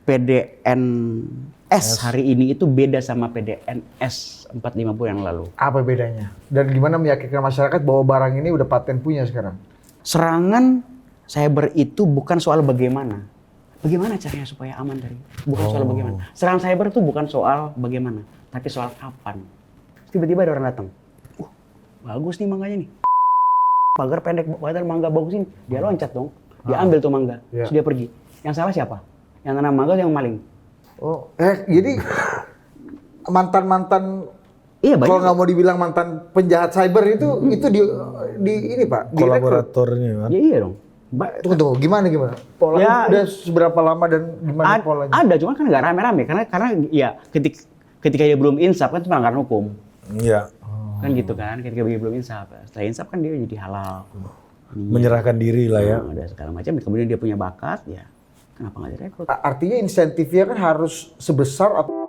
PDNS hari ini itu beda sama PDNS 4-5 bulan yang lalu. Apa bedanya? Dan gimana meyakinkan masyarakat bahwa barang ini udah paten punya sekarang? Serangan cyber itu bukan soal bagaimana. Bagaimana caranya supaya aman dari? Bukan soal bagaimana. Serangan cyber itu bukan soal bagaimana, tapi soal kapan. Tiba-tiba ada orang datang. Bagus nih mangganya nih. Pagar pendek, padahal mangga bagus ini. Dia loncat dong. Dia ambil tuh mangga. Terus dia pergi. Yang salah siapa? Yang nanam mangga yang maling. Oh, jadi mantan-mantan Iya, banyak. kalau nggak mau dibilang mantan penjahat cyber itu di ini Pak, kolaboratornya kan. Ya, iya dong. Tunggu, gimana? Polanya Ya, udah seberapa lama dan gimana polanya? Ada, cuman kan nggak rame-rame karena ya ketika dia belum insaf kan itu pelanggaran hukum. Iya. Kan gitu kan, ketika dia belum insaf. Setelah insaf kan dia jadi halal. Menyerahkan diri lah ya. Ada segala macam. Kemudian dia punya bakat, ya kenapa nggak direkrut? Artinya insentifnya kan harus sebesar atau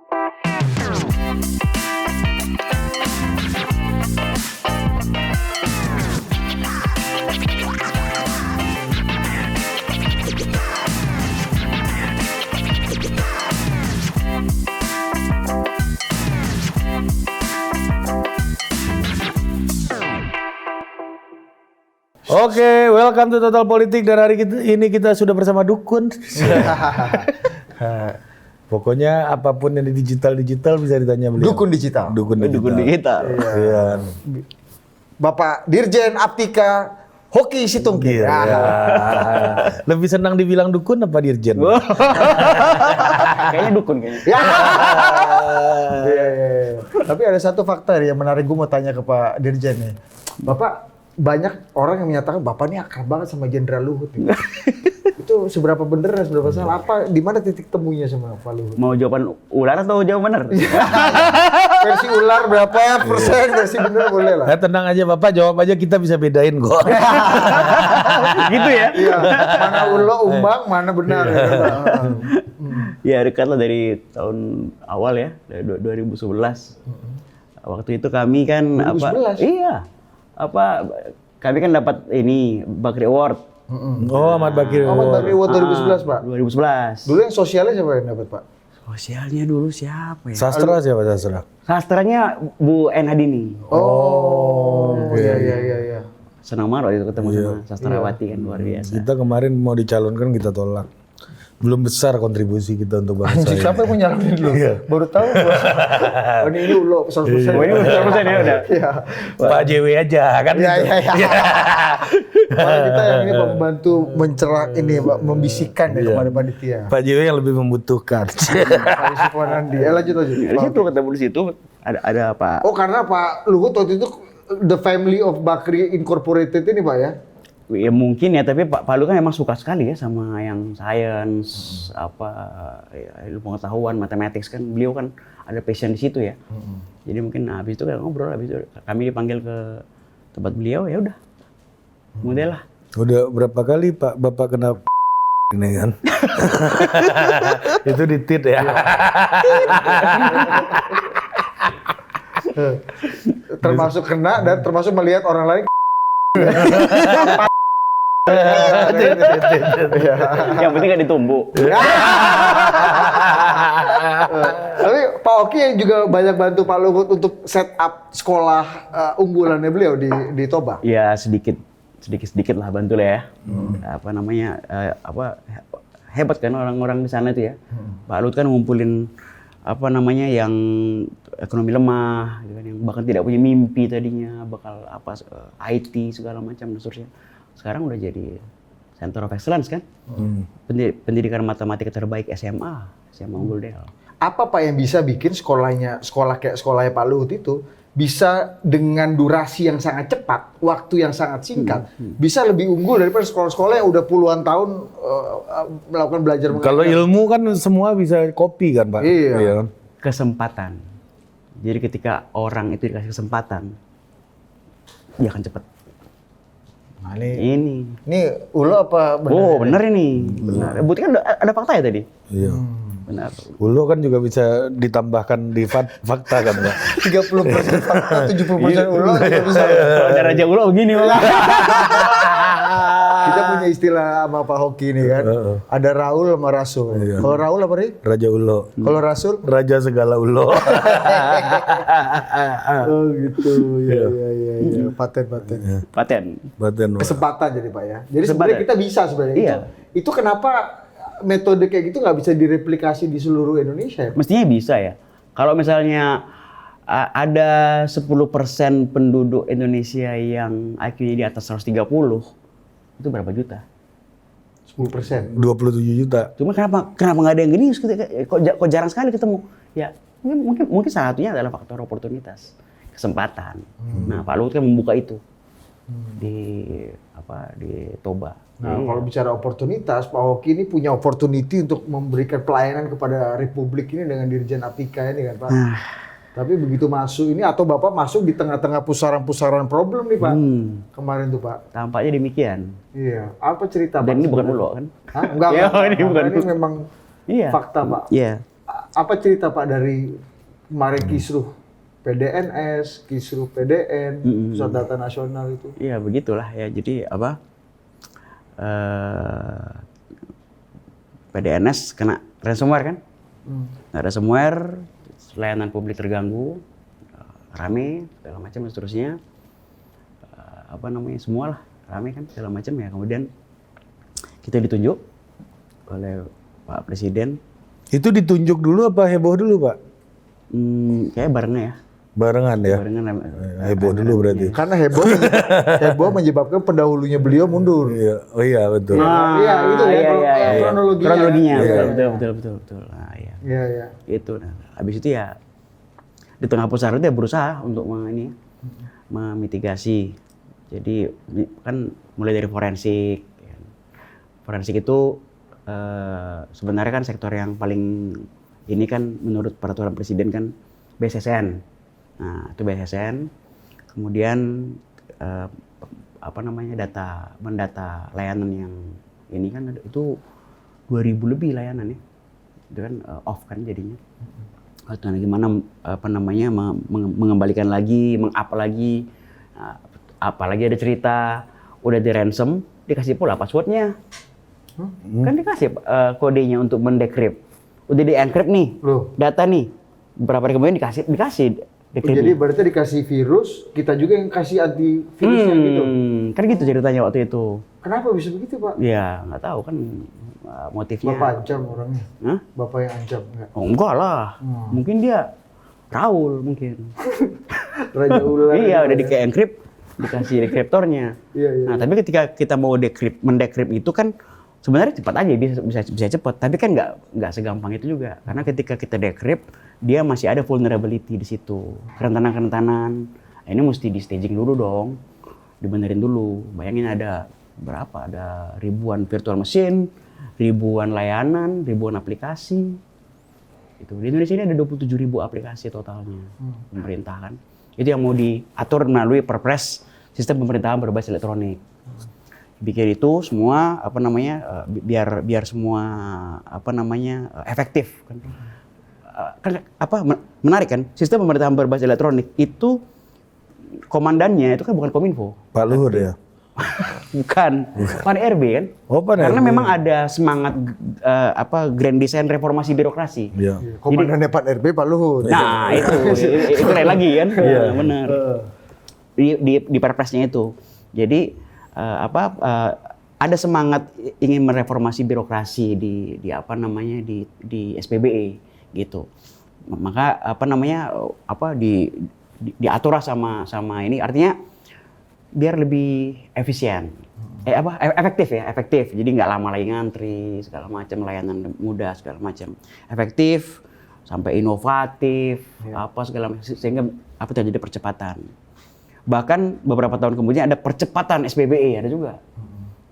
Oke, welcome to Total Politik dan hari ini kita sudah bersama Dukun. Pokoknya apapun yang di digital bisa ditanya beliau. Dukun digital. Dukun digital. Iya. Bapak Dirjen Aptika Hoki Situngkir. Iya. Lebih senang dibilang dukun apa dirjen? Kayaknya dukun kayaknya. Iya. Tapi ada satu fakta yang menarik, gue mau tanya ke Pak Dirjen nih. Bapak, banyak orang yang menyatakan Bapak ini akrab banget sama Jenderal Luhut. Itu seberapa bener dan seberapa salah? Apa, di mana titik temunya sama Pak Luhut? Mau jawaban ular atau jawaban bener? Versi ular berapa persen, versi bener boleh lah. Tenang aja Bapak, jawab aja kita bisa bedain kok. Gitu ya? Iya, mana ulo umbang, mana benar. Ya dekat lah dari tahun awal ya, dari 2011. Waktu itu kami kan 2011? Kami kan dapat ini Bakri Award. Oh, Ahmad Bakri. Ahmad Bakri Award 2011, Pak. 2011. Dulu yang sosialnya siapa yang dapat, Pak? Sosialnya dulu siapa ya? Sastra siapa sastra? Sastranya Bu N Hadini. Oh, iya. Senang banget waktu itu ketemu sama sastrawati kan, luar biasa. Kita kemarin mau dicalonkan kita tolak. Belum besar kontribusi kita untuk bangsa Anjir, ini. siapa yang mau nyalonin dulu? Baru tahu gua. Oh, ini ulo 100%. Oh, ini udah 100% ya udah. Iya. Pak JW aja kan. Iya. gitu. Malah kita yang ini membantu mencerah ini, Pak, membisikkan ya kepada panitia. Pak JW yang lebih membutuhkan. Pak Yusuf Wanandi. Lanjut. Di situ ketemu di situ ada apa? Oh, karena Pak Luhut waktu itu the family of Bakri Incorporated ini, Pak ya? Ya mungkin ya, tapi Pak Palu kan emang suka sekali ya sama yang sains, ilmu pengetahuan, matematik kan. Beliau kan ada passion di situ ya. Jadi mungkin habis itu kan ngobrol, habis itu kami dipanggil ke tempat beliau, ya udah. Kemudian lah. Udah berapa kali Pak Bapak kena ini kan? Itu ditit ya. Termasuk kena dan termasuk melihat orang lain. Yang penting gak ditumbuk. Tapi Pak Oki yang juga banyak bantu Pak Luhut untuk set up sekolah unggulannya beliau di Toba. Ya sedikit lah bantu lah ya. Hebat kan orang-orang di sana itu ya. Pak Luhut kan ngumpulin yang ekonomi lemah, gitu kan, yang bahkan tidak punya mimpi tadinya bakal IT segala macam dan seterusnya. Sekarang udah jadi Center of Excellence kan, pendidikan matematika terbaik SMA Unggul Del. Apa Pak yang bisa bikin sekolah kayak sekolahnya Pak Luhut itu bisa dengan durasi yang sangat cepat, waktu yang sangat singkat, bisa lebih unggul daripada sekolah-sekolah yang udah puluhan tahun melakukan belajar mengajar? Kalau ilmu kan semua bisa copy kan Pak? Iya. Kesempatan. Jadi ketika orang itu dikasih kesempatan, dia akan cepat. Nah, ini ulo apa benar? Oh benar ini. Benar. Bukti kan ada fakta ya tadi. Iya. Benar. Ulo kan juga bisa ditambahkan di fakta kan Pak? 30% fakta, 70% ulo juga bisa. Ada Raja Ulo begini Pak. Kita punya istilah sama Pak Hoki ini kan. Ada Raul sama Rasul. Kalau Raul apa nih? Raja Ulo. Kalau Rasul? Raja segala ulo. Oh gitu. Ya. Paten. Paten. Baten. Pak. Kesempatan jadi Pak ya. Jadi sebenarnya Kesempatan. kita bisa sebenarnya. Iya. Itu kenapa metode kayak gitu nggak bisa direplikasi di seluruh Indonesia ya? Mestinya bisa ya. Kalau misalnya ada 10% penduduk Indonesia yang IQ-nya di atas 130, itu berapa juta? 10%. 27 juta. Cuma kenapa nggak ada yang gini? Kok jarang sekali ketemu? Ya mungkin salah satunya adalah faktor oportunitas, kesempatan. Nah Pak Luhut kan membuka itu di Toba. Nah, kalau bicara oportunitas, Pak Hoki ini punya opportunity untuk memberikan pelayanan kepada Republik ini dengan Dirjen Apika ini kan Pak. Tapi begitu masuk ini atau Bapak masuk di tengah-tengah pusaran-pusaran problem nih Pak. Kemarin tuh Pak. Tampaknya demikian. Iya. Apa cerita Pak? Dan ini bukan ulo kan? Hah? Enggak. Ya, ini bukan Ini memang Iya. fakta Pak. Iya. Apa cerita Pak dari kemarin kisruh PDNS, kisruh PDN, Pusat Data Nasional itu? Iya begitulah ya. Jadi PDNS kena ransomware kan? Nah, ransomware, layanan publik terganggu, rame, segala macam dan seterusnya. Semua lah rame kan segala macam ya. Kemudian kita ditunjuk oleh Pak Presiden. Itu ditunjuk dulu apa heboh dulu Pak? Kayak barengan ya. Barengan ya? Barengan. Heboh dulu berarti. Karena heboh menyebabkan pendahulunya beliau mundur. Iya. Oh iya betul. Iya, itu ya kronologinya. Kronologinya, Iya. betul. Nah, iya. Iya. Itu. Nah, habis itu ya di tengah pusaran itu ya berusaha untuk memitigasi. Jadi kan mulai dari forensik. Forensik itu sebenarnya kan sektor yang paling ini kan menurut peraturan presiden kan BSSN. Nah, itu BSSN. Kemudian mendata layanan yang ini kan itu 2000 lebih layanan ya. Itu kan off kan jadinya. Nah, gimana mengembalikan lagi, meng-up lagi. Nah, apalagi ada cerita udah di ransom, dikasih pula passwordnya. Kan dikasih kodenya untuk mendecrypt. Udah di-encrypt nih, data nih. Beberapa hari kemudian dikasih decryptnya. Jadi berarti dikasih virus, kita juga yang kasih antivirusnya gitu. Kan gitu ceritanya waktu itu. Kenapa bisa begitu Pak? Ya nggak tahu kan motifnya. Bapak ancam orangnya? Hah? Bapak yang ancam? Enggak? Oh enggak lah, mungkin dia Raul mungkin. Raja ular. Iya udah di-encrypt, dikasih dekriptornya. Iya. Nah tapi ketika kita mau mendecrypt itu kan sebenarnya cepat aja bisa cepat, tapi kan nggak segampang itu juga. Karena ketika kita decrypt, dia masih ada vulnerability di situ, kerentanan. Ini mesti di staging dulu dong, dibenerin dulu. Bayangin ada berapa? Ada ribuan virtual machine, ribuan layanan, ribuan aplikasi. Itu di Indonesia ini ada 27.000 aplikasi totalnya pemerintah kan. Itu yang mau diatur melalui Perpres sistem pemerintahan berbasis elektronik. Bikin itu semua biar semua efektif kan. Menarik kan, sistem pemerintahan berbasis elektronik itu komandannya itu kan bukan Kominfo. Pak Luhut ya? Bukan. Pan RB kan. Oh, Pan Karena RB. memang ada semangat grand design reformasi birokrasi. Iya. Komandannya Pak RB Pak Luhut. Nah, itu lain lagi kan. Iya, benar. Di Perpresnya itu. Jadi ada semangat ingin mereformasi birokrasi di SPBE gitu. Maka diatur sama ini artinya biar lebih efisien. Efektif. Jadi nggak lama lagi ngantri segala macam, layanan mudah segala macam. Efektif sampai inovatif segala macam sehingga terjadi percepatan. Bahkan beberapa tahun kemudian ada percepatan SPBE ada juga.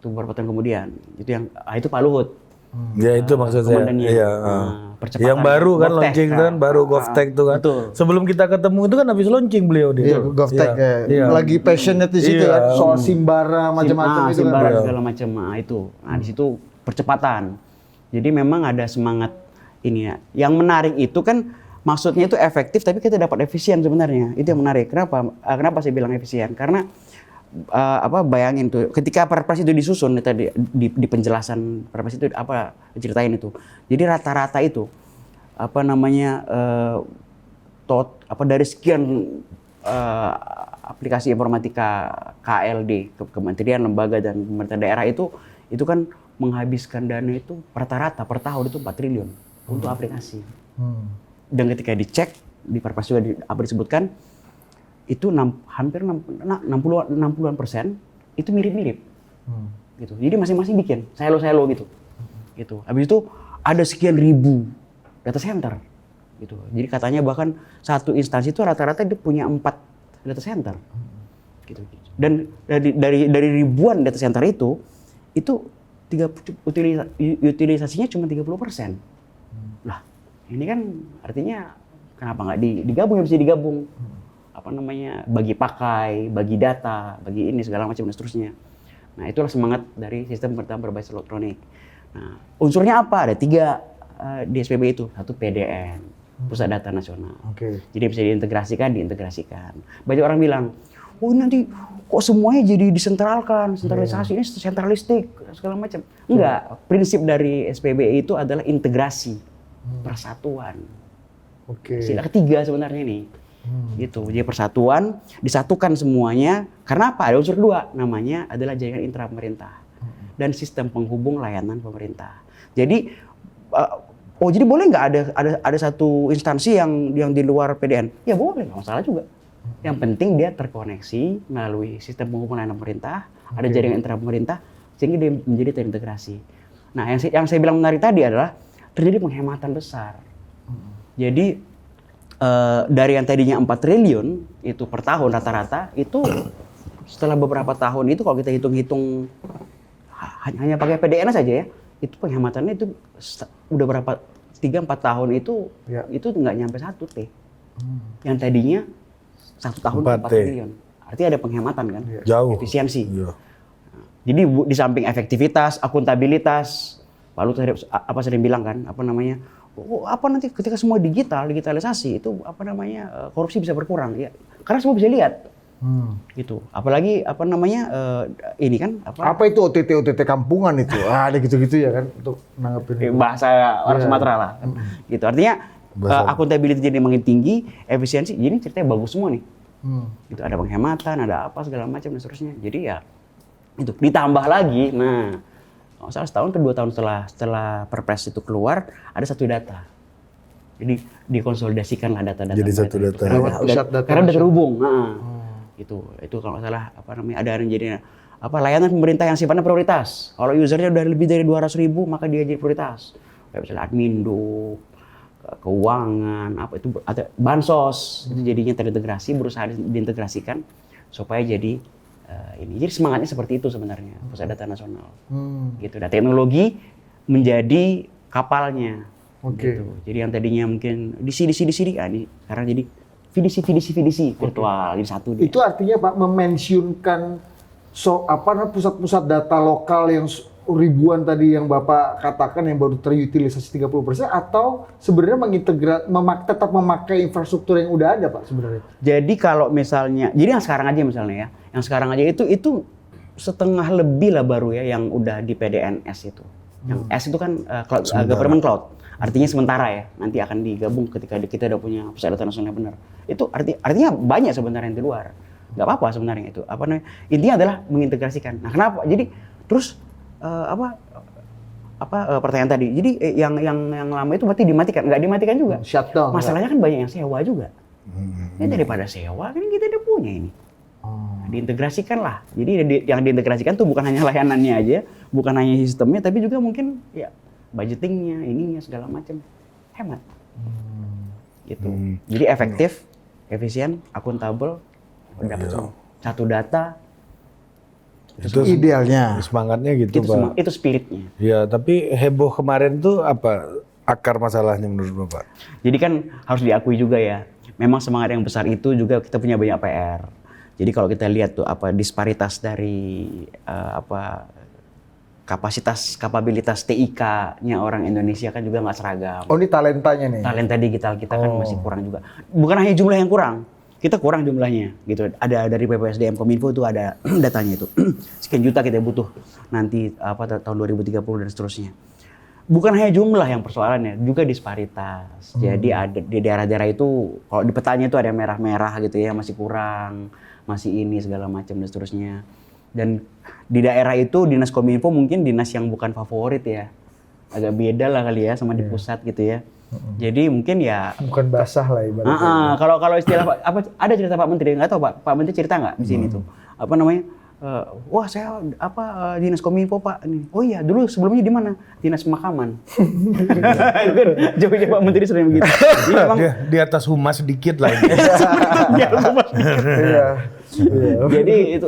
Itu beberapa tahun kemudian. Itu Pak Luhut. Ya itu maksud saya. Komandannya. Iya. Percepatan. Yang baru kan GovTech, launching kan, baru GovTech tuh kan. Betul. Sebelum kita ketemu itu kan habis launching beliau dia. Iya, GovTech ya. Iya. Lagi passionate di situ Iya. kan, soal Simbara macam-macam itu Simbara kan. segala macam. Itu. Nah, di situ percepatan. Jadi memang ada semangat ini ya. Yang menarik itu kan maksudnya itu efektif tapi kita dapat efisien sebenarnya. Itu yang menarik. Kenapa saya bilang efisien? Karena bayangin tuh ketika Perpres itu disusun tadi di penjelasan Perpres itu apa ceritain itu. Jadi rata-rata itu dari sekian aplikasi informatika KLD, kementerian, lembaga dan pemerintah daerah itu kan menghabiskan dana itu rata-rata per tahun itu 4 triliun untuk aplikasi. Dan ketika dicek di Perpres juga disebutkan itu hampir 60-an% itu mirip-mirip. Gitu. Jadi masing-masing bikin silo-silo gitu. Gitu. Habis itu ada sekian ribu data center gitu. Jadi katanya bahkan satu instansi itu rata-rata dia punya 4 data center. Gitu. Dan dari ribuan data center itu utilisasinya cuma 30%. Lah, ini kan artinya kenapa nggak digabung, bisa digabung? Bagi pakai, bagi data, bagi ini segala macam dan seterusnya. Nah, itulah semangat dari sistem pemerintahan berbasis elektronik. Nah, unsurnya apa? Ada 3 di SPB itu. Satu PDN, Pusat Data Nasional. Jadi bisa diintegrasikan. Banyak orang bilang, oh nanti kok semuanya jadi disentralkan, sentralisasi, ini sentralistik, segala macam. Enggak, prinsip dari SPB itu adalah integrasi, persatuan. Sila ketiga sebenarnya ini. Gitu. Jadi persatuan, disatukan semuanya. Karena apa? Ada unsur 2, namanya adalah jaringan intra pemerintah dan sistem penghubung layanan pemerintah. Jadi jadi boleh nggak ada satu instansi yang di luar PDN? Ya boleh, nggak masalah juga. Yang penting dia terkoneksi melalui sistem penghubung layanan pemerintah, ada jaringan intra pemerintah sehingga dia menjadi terintegrasi. Nah, yang saya bilang menarik tadi adalah terjadi penghematan besar. Jadi dari yang tadinya 4 triliun itu per tahun rata-rata itu setelah beberapa tahun itu kalau kita hitung-hitung hanya pakai PDN saja ya, itu penghematannya itu udah berapa 3-4 tahun itu nggak nyampe 1 T. Yang tadinya 1 tahun 4 triliun. Artinya ada penghematan kan? Jauh. Efisiensi. Jadi di samping efektivitas, akuntabilitas, lalu sering bilang kan nanti ketika semua digitalisasi itu korupsi bisa berkurang ya karena semua bisa lihat gitu. Apalagi ini kan apa itu OTT kampungan itu ada gitu-gitu ya kan untuk nanggepin bahasa orang Sumatera lah gitu. Artinya akuntabilitas jadi makin tinggi, efisiensi jadi ceritanya bagus semua nih. Gitu, ada penghematan, ada apa segala macam dan seterusnya. Jadi ya itu ditambah lagi kalau salah setahun ke 2 tahun setelah Perpres itu keluar, ada satu data. Jadi dikonsolidasikanlah data-data. Jadi satu data. Karena udah terhubung. Itu kalau nggak salah ada yang jadi layanan pemerintah yang sifatnya prioritas. Kalau usernya udah lebih dari 200.000 maka dia jadi prioritas. Kayak misalnya Admindo, keuangan, ada bansos itu jadinya terintegrasi, berusaha diintegrasikan supaya jadi ini. Jadi semangatnya seperti itu sebenarnya Pusat Data Nasional. Gitu. Dan teknologi menjadi kapalnya. Gitu. Jadi yang tadinya mungkin di sini sekarang jadi VDC virtual jadi satu dia. Itu artinya Pak memensiunkan pusat-pusat data lokal yang ribuan tadi yang Bapak katakan yang baru terutilisasi 30% atau sebenarnya tetap memakai infrastruktur yang udah ada Pak sebenarnya? Jadi kalau misalnya, jadi yang sekarang aja misalnya ya, yang sekarang aja itu setengah lebih lah baru ya yang udah di PDNS itu. Yang S itu kan government cloud, artinya sementara ya, nanti akan digabung ketika kita udah punya pusat data nasional yang benar. Itu artinya banyak sebenarnya yang di luar, nggak apa-apa sebenarnya itu. Intinya adalah mengintegrasikan. Nah kenapa? Jadi terus pertanyaan tadi. Jadi yang lama itu berarti dimatikan, nggak dimatikan juga. Shutdown. Masalahnya kan banyak yang sewa juga. Ini daripada sewa kan kita udah punya ini. Diintegrasikan lah. Jadi yang diintegrasikan tuh bukan hanya layanannya aja, bukan hanya sistemnya, tapi juga mungkin ya budgetingnya, ininya segala macam. Hemat. Gitu. Jadi efektif, efisien, akuntabel, dapat semua. Satu data. Itu idealnya. Semangatnya gitu Pak. Itu spiritnya. Ya, tapi heboh kemarin tuh apa akar masalahnya menurut Bapak? Jadi kan harus diakui juga ya, memang semangat yang besar itu juga kita punya banyak PR. Jadi kalau kita lihat tuh disparitas dari kapabilitas TIK-nya orang Indonesia kan juga nggak seragam. Oh ini talentanya nih? Talenta digital kita kan masih kurang juga. Bukan hanya jumlah yang kurang, kita kurang jumlahnya gitu. Ada dari PPSDM Kominfo itu ada datanya itu. Sekian juta kita butuh nanti tahun 2030 dan seterusnya. Bukan hanya jumlah yang persoalannya, juga disparitas. Jadi ada di daerah-daerah itu kalau di petanya itu ada merah-merah gitu ya, masih kurang, masih ini segala macam dan seterusnya. Dan di daerah itu dinas Kominfo mungkin dinas yang bukan favorit ya. Agak beda lah kali ya sama di pusat gitu ya. Jadi mungkin ya Bukan basah lah ibaratnya. kalau istilah ada cerita Pak Menteri, nggak tahu Pak Menteri cerita nggak di sini tuh apa namanya, wah saya dinas Kominfo Pak ini, oh iya dulu sebelumnya di mana, dinas pemakaman. Jauh-jauh Pak Menteri sering begitu. Jadi memang Di atas humas sedikit lah ini. Iya. jadi itu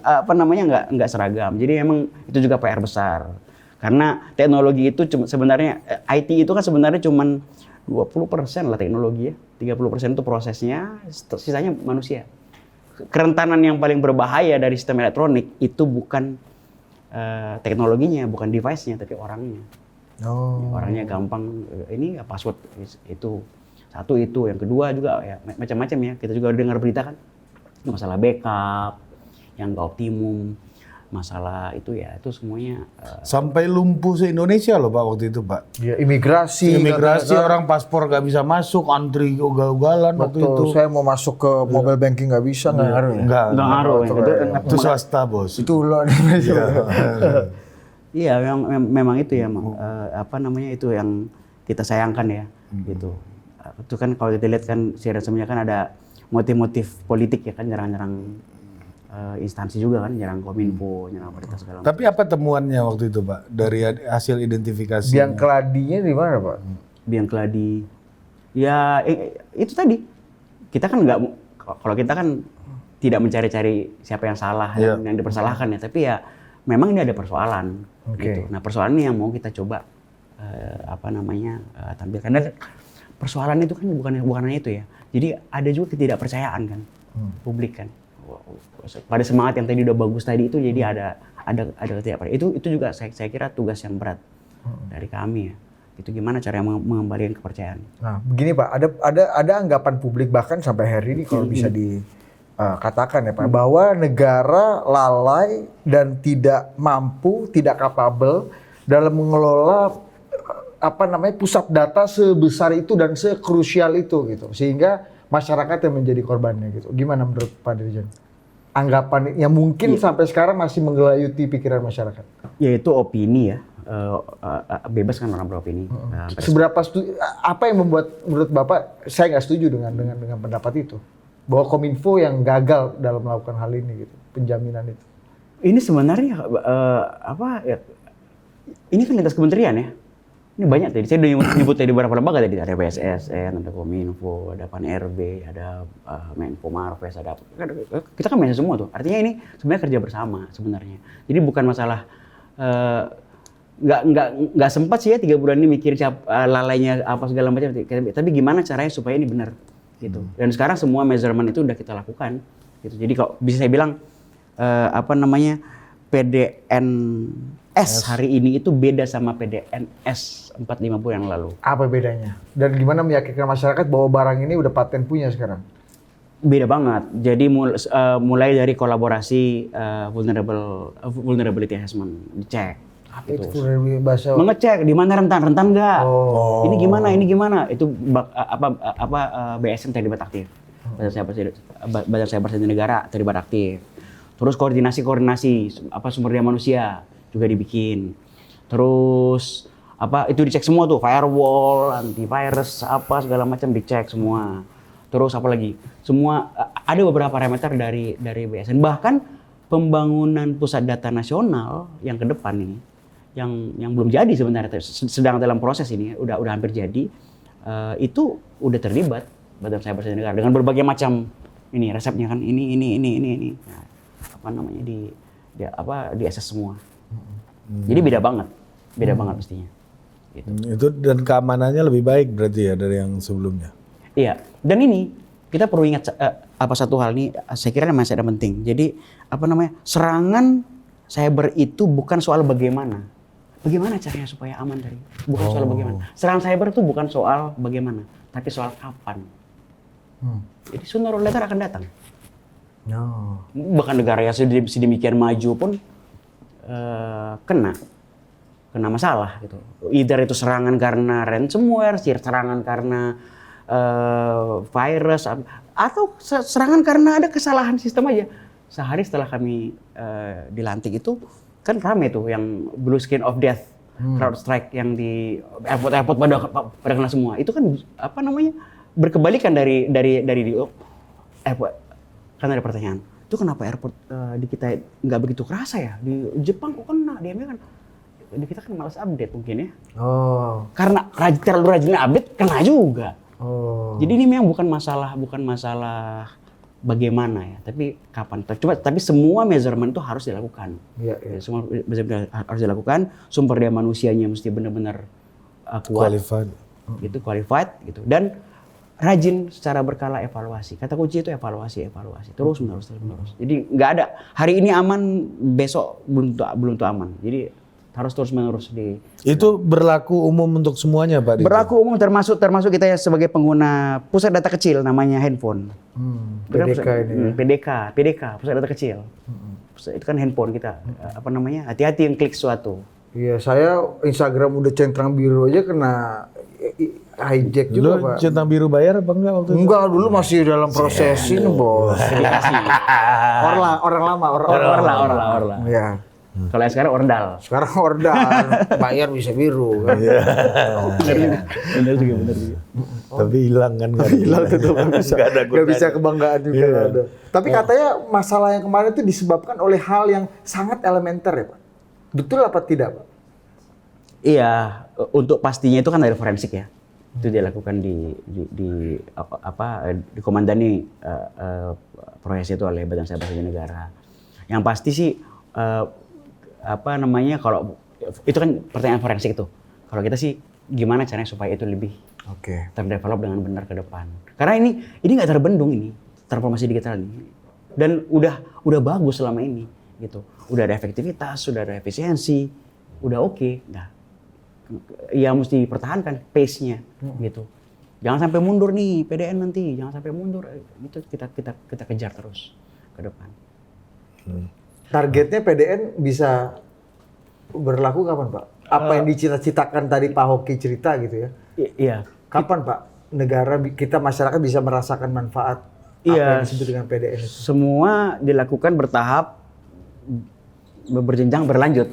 apa namanya nggak seragam. Jadi emang itu juga PR besar. Karena teknologi itu sebenarnya IT itu kan sebenarnya cuman 20% lah teknologi ya. 30% itu prosesnya, sisanya manusia. Kerentanan yang paling berbahaya dari sistem elektronik itu bukan teknologinya, bukan device-nya, tapi orangnya. Orangnya gampang, ini password itu. Satu itu, yang kedua juga ya macam-macam ya. Kita juga dengar berita kan, masalah backup, yang nggak optimum. Masalah itu ya, itu semuanya Sampai lumpuh se-Indonesia loh Pak waktu itu Pak. Ya, imigrasi Orang paspor gak bisa masuk, antri ugal-ugalan waktu itu. Betul, saya mau masuk ke mobile banking nggak bisa, nggak ngaruh ya? Enggak ngaruh. Itu swasta bos. Itu loh di Indonesia. Iya, memang itu ya, apa namanya itu yang kita sayangkan ya, gitu. Itu kan kalau kita lihat kan sebenarnya kan ada motif-motif politik ya kan, nyerang-nyerang instansi juga kan, nyerang Kominfo, nyerang pemerintah segala macam. Tapi apa temuannya waktu itu Pak dari hasil identifikasi? Biang keladinya di mana Pak? Biang keladi, ya itu tadi kita kan nggak, kalau kita kan tidak mencari-cari siapa yang salah, yang dipersalahkan ya, tapi ya memang ini ada persoalan. Gitu. Nah persoalan ini yang mau kita coba tampilkan. Dan persoalan itu kan bukan hanya itu ya. Jadi ada juga ketidakpercayaan kan publik kan. Pada semangat yang tadi udah bagus tadi itu, jadi ada ketidakpercayaan. Itu juga saya kira tugas yang berat dari kami ya. Itu gimana cara mengembalikan kepercayaan. Nah, begini Pak, ada anggapan publik bahkan sampai hari ini kalau bisa dikatakan ya Pak, bahwa negara lalai dan tidak mampu, tidak capable dalam mengelola pusat data sebesar itu dan sekrusial itu gitu, sehingga masyarakat yang menjadi korbannya gitu. Gimana menurut Pak Dirjen? Anggapan yang mungkin sampai sekarang masih menggelayuti pikiran masyarakat. Yaitu opini ya, bebas kan orang beropini. Seberapa apa yang membuat menurut Bapak saya nggak setuju dengan pendapat itu, bahwa Kominfo yang gagal dalam melakukan hal ini gitu, penjaminan itu? Ini sebenarnya ini kan lintas kementerian ya. Ini banyak tadi, saya udah nyebut tadi beberapa lembaga tadi, ada BSSN, ada Kominfo, ada PAN-RB, ada Menko Marves, kita kan banyak semua tuh. Artinya ini sebenarnya kerja bersama sebenarnya. Jadi bukan masalah nggak sempat sih ya 3 bulan ini mikir lalainya apa segala macam, tapi gimana caranya supaya ini benar gitu. Dan sekarang semua measurement itu udah kita lakukan gitu. Jadi kalau bisa saya bilang PDNS hari ini itu beda sama PDNS 4-5 bulan yang lalu. Apa bedanya? Dan gimana meyakinkan masyarakat bahwa barang ini udah paten punya sekarang? Beda banget. Jadi mulai dari kolaborasi vulnerability assessment, dicek. Itu bahasa mengecek di mana rentan nggak? Ini gimana? Itu BSN terlibat aktif. Badan Cyber Security Negara terlibat aktif. Terus koordinasi sumber daya manusia juga dibikin. Terus itu dicek semua tuh, firewall, antivirus, segala macam dicek semua. Terus apa lagi? Semua ada beberapa parameter dari BSN. Bahkan pembangunan pusat data nasional yang ke depan ini, yang belum jadi sebenarnya, sedang dalam proses ini, udah hampir jadi, itu udah terlibat Badan Cyber Security Negara dengan berbagai macam ini resepnya kan, ini. Nah, di assess semua. Jadi beda banget mestinya. Gitu. Itu dan keamanannya lebih baik berarti ya dari yang sebelumnya. Iya, dan ini kita perlu ingat satu hal ini, saya kira masih ada penting. Jadi serangan cyber itu bukan soal bagaimana caranya supaya aman dari, bukan soal bagaimana. Serangan cyber itu bukan soal bagaimana, tapi soal kapan. Jadi sooner or later akan datang. No. Bahkan negara yang sedemikian maju pun kena masalah gitu. Either itu serangan karena ransomware, serangan karena virus, atau serangan karena ada kesalahan sistem aja. Sehari setelah kami dilantik itu kan rame tuh yang blue screen of death, CrowdStrike yang di airport pada kena semua. Itu kan apa namanya berkebalikan dari airport. Kan ada pertanyaan, itu kenapa airport di kita nggak begitu kerasa ya? Di Jepang kok kena, di Amerika kan? Di kita kan malas update mungkin ya. Oh. Karena terlalu rajin update kena juga. Oh. Jadi ini memang bukan masalah bagaimana ya, tapi kapan. Tapi semua measurement itu harus dilakukan. Iya, iya. Semua measurement harus dilakukan. Sumber daya manusianya mesti benar-benar kuat. Qualified. Gitu, qualified gitu. Dan rajin secara berkala evaluasi. Kata kunci itu evaluasi terus menerus. Jadi nggak ada hari ini aman, besok belum tuh aman. Jadi harus terus menerus Itu berlaku umum untuk semuanya, Pak Dirjen? berlaku umum termasuk kita ya sebagai pengguna pusat data kecil namanya handphone. PDK ini. PDK, pusat data kecil. Itu kan handphone kita. Apa namanya? Hati-hati yang klik sesuatu. Iya, saya Instagram udah centang biru aja kena hijack juga, Lu Pak. centang biru bayar apa enggak waktu itu? Enggak, dulu masih dalam proses ini, Bos. Orang lama. Orla. Iya. Kalau yang sekarang ordal. Sekarang order bayar bisa biru kan. Benar juga. Tapi hilang kan? Hilang tetap nggak bisa kebanggaan juga. Iya. Ada. Tapi katanya masalah yang kemarin itu disebabkan oleh hal yang sangat elementer ya, Pak. Betul apa tidak, Pak? Iya, untuk pastinya itu kan dari forensik ya. Itu dilakukan dikomandani proses itu oleh Badan Cyber Security Negara. Yang pasti sih kalau itu kan pertanyaan forensik itu. Kalau kita sih gimana caranya supaya itu lebih terdevelop dengan benar ke depan. Karena ini nggak terbendung ini transformasi digital ini. Dan udah bagus selama ini gitu. Udah ada efektivitas, sudah ada efisiensi, udah oke. Nah, ya mesti dipertahankan pace-nya gitu. Jangan sampai mundur nih PDN nanti, jangan sampai mundur. Itu kita kejar terus ke depan. Targetnya PDN bisa berlaku kapan, Pak? Apa yang dicita-citakan tadi Pak Hoki cerita gitu ya? Iya. Kapan, Pak, negara kita masyarakat bisa merasakan manfaat apa yang disebut dengan PDN itu? Semua dilakukan bertahap, berjenjang, berlanjut.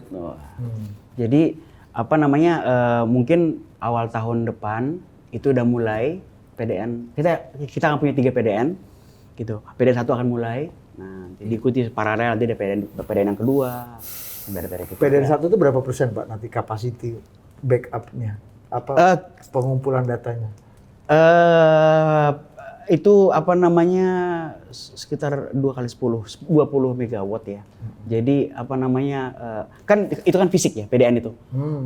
Jadi mungkin awal tahun depan itu udah mulai PDN. Kita akan punya 3 PDN, gitu. PDN 1 akan mulai. Nah, diikuti paralel nanti ada PDN yang kedua. PDN 1 itu berapa persen, Pak, nanti capacity backup-nya? Apa pengumpulan datanya? Itu sekitar 2 kali 10, 20 megawatt ya. Jadi kan itu kan fisik ya PDN itu.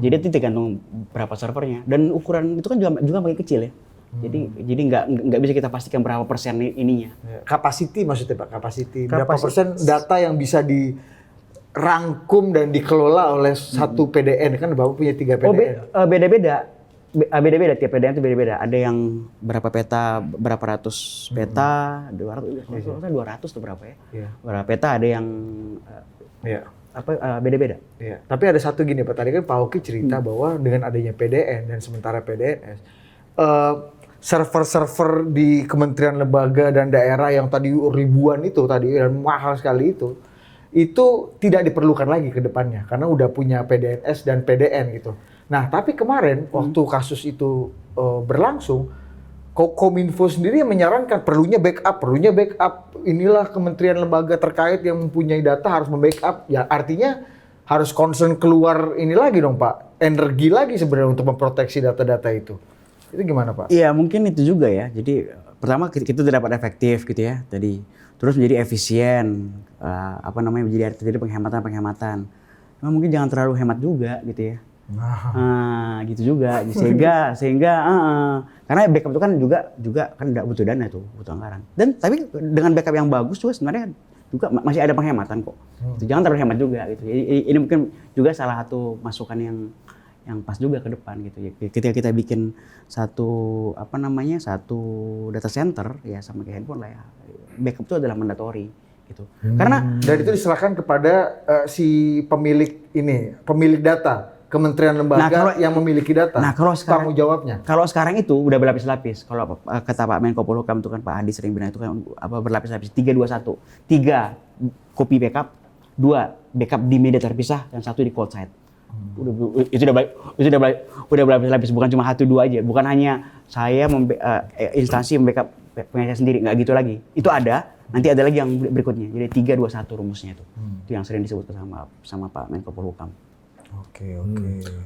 Jadi itu tergantung berapa servernya dan ukuran itu kan juga makin kecil ya. Jadi nggak bisa kita pastikan berapa persen ininya. Capacity maksudnya, Pak, capacity. Berapa persen data yang bisa dirangkum dan dikelola oleh satu PDN, kan Bapak punya 3 PDN. Beda-beda tiap PDN itu beda-beda. Ada yang berapa peta, berapa ratus peta, 200 tuh berapa ya? Iya. Berapa peta ada yang beda-beda. Iya. Tapi ada satu gini, Pak, tadi kan Pak Hoki cerita bahwa dengan adanya PDN dan sementara PDNS, server-server di kementerian, lembaga dan daerah yang tadi ribuan itu tadi dan mahal sekali itu tidak diperlukan lagi ke depannya karena udah punya PDNS dan PDN gitu. Nah, tapi kemarin waktu kasus itu berlangsung, Kominfo sendiri yang menyarankan perlunya backup. Inilah kementerian lembaga terkait yang mempunyai data harus membackup. Ya artinya harus concern keluar ini lagi dong, Pak. Energi lagi sebenarnya untuk memproteksi data-data itu. Itu gimana, Pak? Iya, mungkin itu juga ya. Jadi pertama kita tidak dapat efektif gitu ya tadi. Terus menjadi efisien, menjadi terjadi penghematan. Nah, mungkin jangan terlalu hemat juga gitu ya. Gitu juga. Sehingga karena backup itu kan juga kan tidak butuh dana itu, butuh anggaran. Dan tapi dengan backup yang bagus juga sebenarnya juga masih ada penghematan kok. Jangan terlalu hemat juga gitu. Ini mungkin juga salah satu masukan yang pas juga ke depan gitu ya. Ketika kita bikin satu satu data center ya sama kayak handphone lah ya. Backup itu adalah mandatory gitu. Karena Dan itu diserahkan kepada si pemilik data, kementerian lembaga yang memiliki data. Nah, kalau sekarang tanggung jawabnya. Kalau sekarang itu udah berlapis-lapis. Kalau kata Pak Menko Polhukam itu kan Pak Hadi sering bilang itu kan berlapis-lapis 321. 3 copy backup, 2 backup di media terpisah dan 1 di cold site. Itu udah berlapis-lapis, bukan cuma 1 2 aja. Bukan hanya saya instansi membackup punya saya sendiri, nggak gitu lagi. Itu ada, nanti ada lagi yang berikutnya. Jadi 321 rumusnya itu. Itu yang sering disebut sama Pak Menko Polhukam. Oke.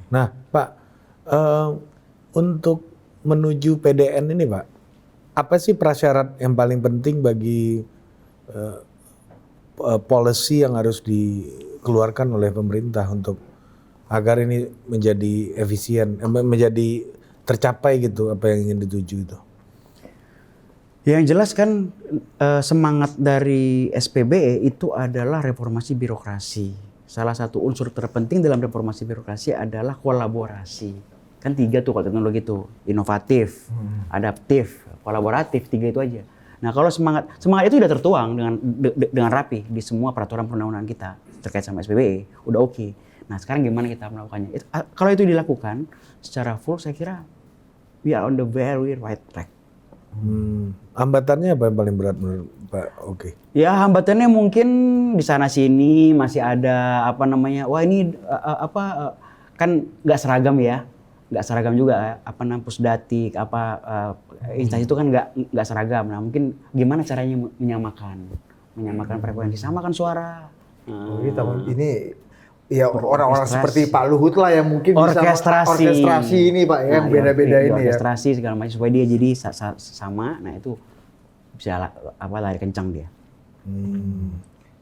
Nah, Pak, untuk menuju PDN ini, Pak, apa sih prasyarat yang paling penting bagi policy yang harus dikeluarkan oleh pemerintah untuk agar ini menjadi efisien, menjadi tercapai gitu apa yang ingin dituju itu? Yang jelas kan semangat dari SPBE itu adalah reformasi birokrasi. Salah satu unsur terpenting dalam reformasi birokrasi adalah kolaborasi. Kan 3 tuh kalau teknologi itu, inovatif, adaptif, kolaboratif, 3 itu aja. Nah kalau semangat itu udah tertuang dengan rapi di semua peraturan perundang-undangan kita terkait sama SPBE, udah oke. Nah sekarang gimana kita melakukannya? Kalau itu dilakukan secara full, saya kira we are on the very right track. Hambatannya apa yang paling berat menurut Pak Oke? Ya hambatannya mungkin di sana sini masih ada wah ini kan nggak seragam ya, nggak seragam juga Pusdatik instansi itu kan nggak seragam. Nah mungkin gimana caranya menyamakan frekuensi, samakan suara. Ini ya orang-orang seperti Pak Luhut lah yang mungkin bisa orkestrasi ini Pak ya, yang beda-beda ini ya. Orkestrasi segala macam supaya dia jadi sama. Nah itu bisa lari kencang dia.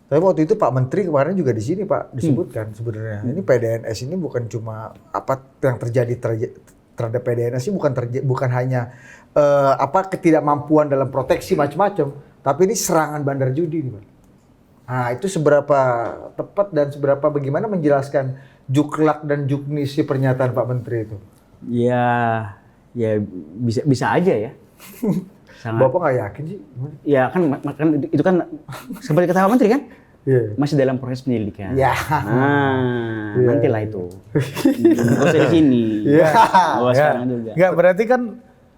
Tapi waktu itu Pak Menteri kemarin juga di sini Pak disebutkan sebenarnya ini PDNS ini bukan cuma apa yang terjadi terhadap PDNS ini bukan hanya ketidakmampuan dalam proteksi macam-macam, tapi ini serangan bandar judi nih Pak. Nah itu seberapa tepat dan bagaimana menjelaskan juklak dan juknis si pernyataan Pak Menteri itu? Ya bisa aja ya. Sangat. Bapak nggak yakin sih? Ya kan itu kan seperti kata Pak Menteri kan? Yeah. Masih dalam proses penyelidikan. Ya. Nantilah itu. Nggak usah di sini. Sekarang juga. Enggak, berarti kan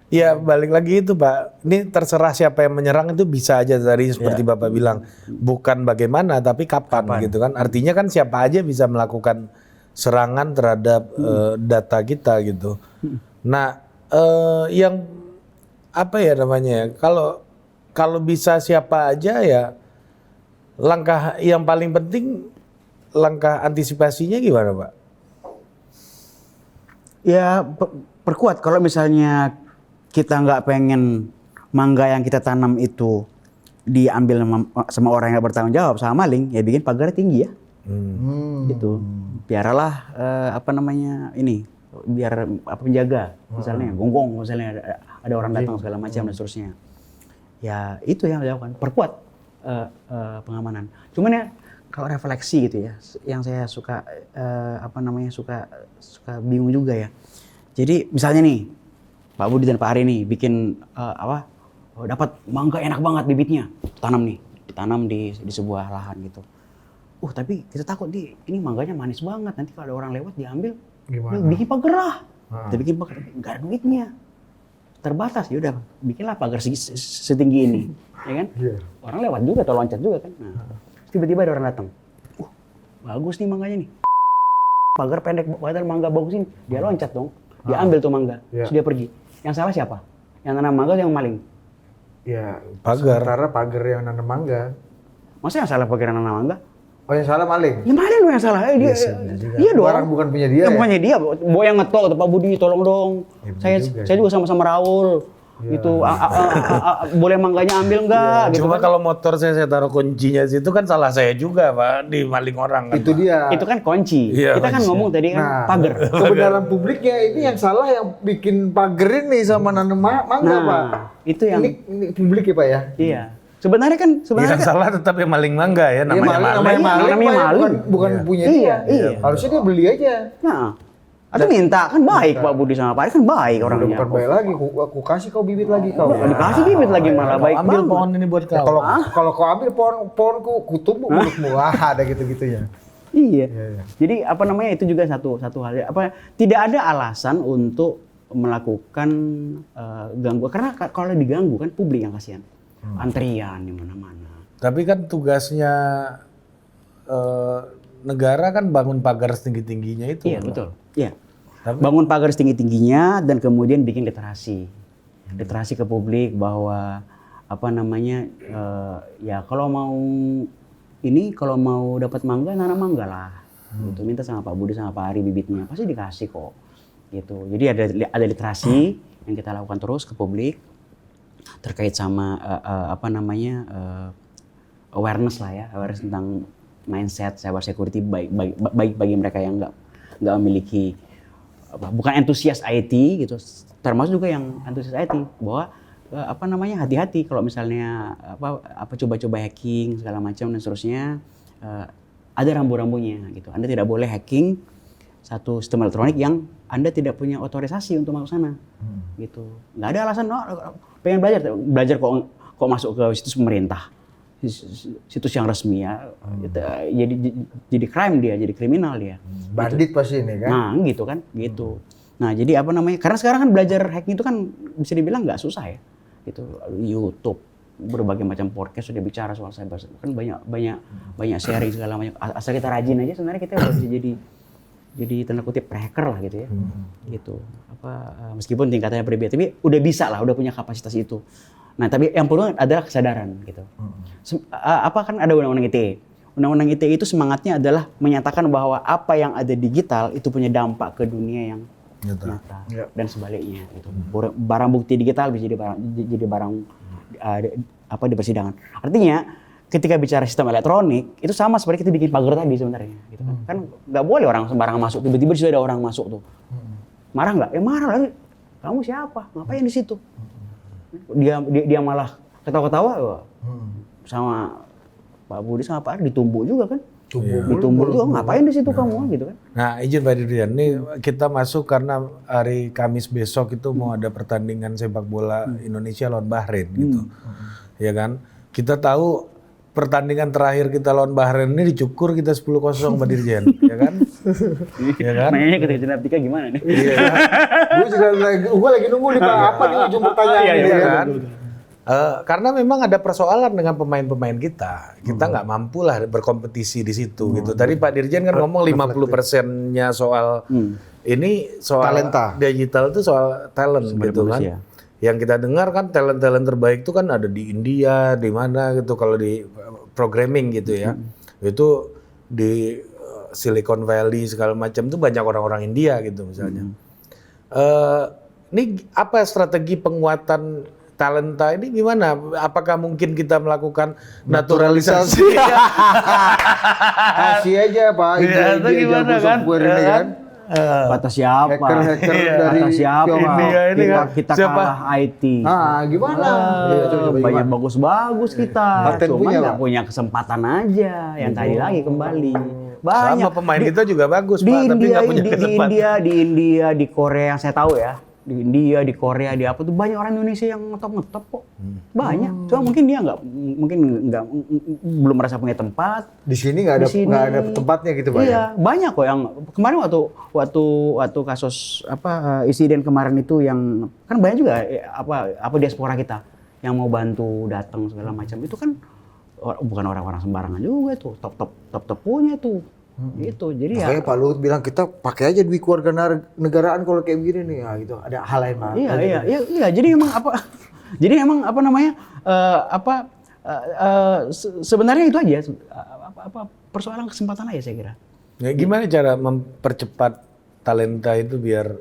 ya balik lagi itu Pak, ini terserah siapa yang menyerang itu bisa aja tadi seperti Bapak bilang. Bukan bagaimana tapi kapan gitu kan. Artinya kan siapa aja bisa melakukan serangan terhadap data kita gitu. Nah yang apa ya namanya, kalau bisa siapa aja ya langkah yang paling penting, langkah antisipasinya gimana Pak? Ya perkuat kalau misalnya kita nggak pengen mangga yang kita tanam itu diambil sama orang yang bertanggung jawab sama maling, ya bikin pagar tinggi ya. Gitu. Biaralah biar penjaga misalnya, gonggong misalnya ada orang datang segala macam dan seterusnya. Ya itu yang dilakukan, perkuat pengamanan. Cuman ya kalau refleksi gitu ya, yang saya suka suka bingung juga ya. Jadi misalnya nih Pak Budi dan Pak Ari nih bikin dapat mangga enak banget bibitnya, ditanam di sebuah lahan gitu. Tapi kita takut ini mangganya manis banget, nanti kalau ada orang lewat diambil. Gimana? Bikin pagar lah. Kita bikin pagar, nggak ada duitnya, terbatas. Ya udah, bikinlah pagar setinggi ini, ya kan? Yeah. Orang lewat juga atau loncat juga kan. Nah, tiba-tiba ada orang datang. Bagus nih mangganya nih. Pagar pendek, padahal mangga bagus ini. Dia loncat dong, dia ambil tuh mangga, terus dia pergi. Yang salah siapa? Yang nanam mangga atau yang maling? Ya, pagar. Sementara pagar yang nanam mangga. Masa yang salah pagar yang nanam mangga? Oh yang salah maling? Ya maling dong yang salah. Iya dong. Barang bukan punya dia. Bukannya dia. Boy yang ngetok, Pak Budi tolong dong. Ya, saya juga sama-sama Raul. Ya. Gitu. Boleh mangganya ambil nggak? Ya. Gitu Cuma kan? kalau motor saya taruh kuncinya situ kan salah saya juga Pak, di maling orang kan. Itu dia. Itu kan kunci. Iya, Kita kan ngomong tadi kan pagar. Kebenaran publiknya ini yang salah yang bikin pagar ini sama nanam mangga Pak. Itu yang ini publik ya Pak ya. Iya. Sebenarnya kan salah tetap yang maling mangga ya, namanya maling. Namanya maling. Bukan punya dia. Harusnya dia beli aja. Nah, Atau minta, kan baik Pak Budi sama Pak Ari kan baik Udah orangnya. bukan baik lagi, aku kasih kau bibit lagi kau. Dikasih bibit lagi malah baik Ambil banget. pohon ini buat kau. Kalau kau ambil pohonku, kutumbuk mulutmu. Ada gitu-gitunya. Iya. Iya. Jadi apa namanya itu juga satu hal. Tidak ada alasan untuk melakukan gangguan karena kalau diganggu kan publik yang kasihan. Antrian di mana-mana. Tapi kan tugasnya negara kan bangun pagar setinggi-tingginya itu. Iya betul. Iya. Tapi- Bangun pagar setinggi-tingginya dan kemudian bikin literasi. Literasi ke publik bahwa apa namanya ya kalau mau dapat mangga nanam mangga lah. Gitu. Minta sama Pak Budi sama Pak Ari bibitnya pasti dikasih kok. Gitu. Jadi ada literasi yang kita lakukan terus ke publik terkait sama awareness lah ya, awareness tentang mindset cyber security baik bagi mereka yang nggak memiliki bukan antusias IT gitu, termasuk juga yang antusias IT bahwa hati-hati kalau misalnya coba-coba hacking segala macam dan seterusnya, ada rambu-rambunya gitu. Anda tidak boleh hacking satu sistem elektronik yang Anda tidak punya otorisasi untuk masuk sana gitu. Nggak ada alasan pengen belajar kok masuk ke situs pemerintah, situs yang resmi ya, jadi crime dia, jadi kriminal dia. Bandit pasti ini kan. Nah gitu kan, gitu. Nah jadi karena sekarang kan belajar hacking itu kan bisa dibilang nggak susah ya, gitu. YouTube, berbagai macam podcast sudah bicara soal cyber, kan banyak sharing segala macam. Asal kita rajin aja sebenarnya kita udah bisa jadi tanda kutip hacker lah gitu ya, gitu. Meskipun tingkatannya berbeda, tapi udah bisa lah, udah punya kapasitas itu. Nah, tapi yang perlu adalah kesadaran gitu. Kan ada undang-undang ITE. Undang-undang ITE itu semangatnya adalah menyatakan bahwa apa yang ada digital itu punya dampak ke dunia yang nyata dan sebaliknya gitu. Barang bukti digital bisa jadi barang di persidangan. Artinya ketika bicara sistem elektronik itu sama seperti kita bikin pagar tadi sebenarnya gitu kan. Kan nggak boleh orang sembarangan masuk, tiba-tiba sudah ada orang masuk tuh. Marah nggak? Marah lah. Kamu siapa? Ngapain di situ? Dia malah ketawa-ketawa sama Pak Budi sama Pak Ari ditumbuk juga kan. Ditumbuk juga, ngapain di situ kamu gitu kan. Nah izin Pak Dirjen, ini kita masuk karena hari Kamis besok itu mau ada pertandingan sepak bola Indonesia lawan Bahrain gitu. Ya kan? Kita tahu pertandingan terakhir kita lawan Bahrain ini dicukur kita 10-0 Pak Dirjen, ya kan? Ya kan? Nanya ke Genetika gimana nih? Iya. Gue lagi nunggu nih Pak, apa nih ujung pertanyaan Iya ini kan? Karena memang ada persoalan dengan pemain-pemain kita nggak mampu lah berkompetisi di situ gitu. Tadi Pak Dirjen kan ngomong 50%-nya soal ini soal talenta. Digital itu soal talent gitu manusia. kan. Yang kita dengar kan talent-talent terbaik itu kan ada di India, di mana gitu kalau di programming gitu ya. Itu di Silicon Valley segala macam itu banyak orang-orang India gitu misalnya. Ini apa strategi penguatan talenta ini gimana? Apakah mungkin kita melakukan naturalisasi? Kasih aja Pak, Iya, itu gimana kan? Ini kan. Kata siapa? Hacker-hacker dari Kata siapa? India ini kan. Kita Siapa? kalah IT. Gimana? Iya, coba Banyak gimana? bagus-bagus kita. Paten Cuma punya, nggak Pak? punya kesempatan aja. Yang tadi lagi kembali. Banyak. Sama pemain kita juga bagus Di Pak, tapi India, nggak punya kesempatan. di India, di Korea yang saya tahu ya. Di India, di Korea, di apa tuh banyak orang Indonesia yang ngetop kok. Banyak. Cuma mungkin dia belum merasa punya tempat. Di sini nggak ada tempatnya gitu Pak. Iya, banyak kok yang kemarin waktu kasus insiden kemarin itu yang kan banyak juga diaspora kita yang mau bantu datang segala macam. Itu kan bukan orang-orang sembarangan juga tuh, top punya tuh. Gitu. Jadi Makanya Pak Luhut bilang kita pakai aja duit keluarga negaraan kalau kayak begini nih, gitu. Ada hal lain Pak. Iya. Jadi emang sebenarnya itu aja persoalan kesempatan aja saya kira. Ya, gimana cara mempercepat talenta itu biar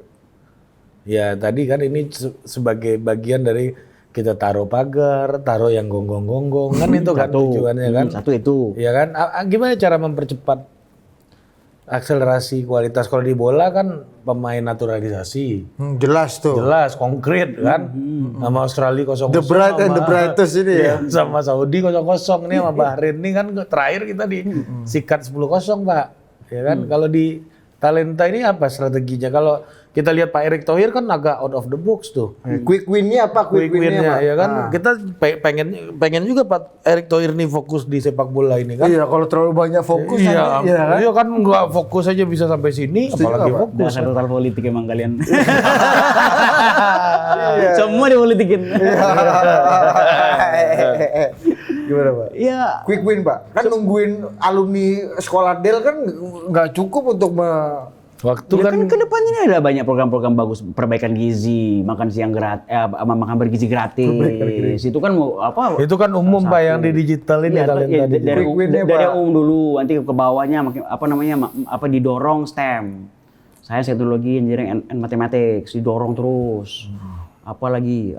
ya tadi kan ini sebagai bagian dari kita taruh pagar, taruh yang gonggong-gonggong kan itu kan tujuannya kan. Satu itu. Ya kan? Gimana cara mempercepat akselerasi kualitas? Kalau di bola kan pemain naturalisasi. Jelas tuh. Jelas, konkret kan. Sama Australia 0-0. The bright and the brightest ini ya. Sama Saudi 0-0 nih sama Bahrain nih kan terakhir kita disikat 10-0 Pak. Ya kan? Kalau di talenta ini apa strateginya? Kalau kita lihat Pak Erick Thohir kan agak out of the box tuh. Quick win-nya apa? Quick win-nya Pak? ya kan. Kita pengen juga Pak Erick Thohir nih fokus di sepak bola ini kan. Iya, kalau terlalu banyak fokus Iya, nanti, ya kan? iya kan nggak fokus aja bisa sampai sini, apalagi nggak, Pak? fokus. Dasar total politik emang kalian. Semua dipolitikin. Gimana Pak? Iya. Quick win Pak. Kan nungguin alumni sekolah Del kan nggak cukup untuk Waktu Ya kan, kan ke depan ini ada banyak program-program bagus, perbaikan gizi, makan siang gratis, makan bergizi gratis. Itu kan mau apa? itu kan umum Pak yang di digital ini Iya, talenta iya, digital. dari Quick win-nya, dari Pak. dulu, nanti ke bawahnya makin didorong STEM. Saya teknologi, engineering and mathematics didorong terus. Apalagi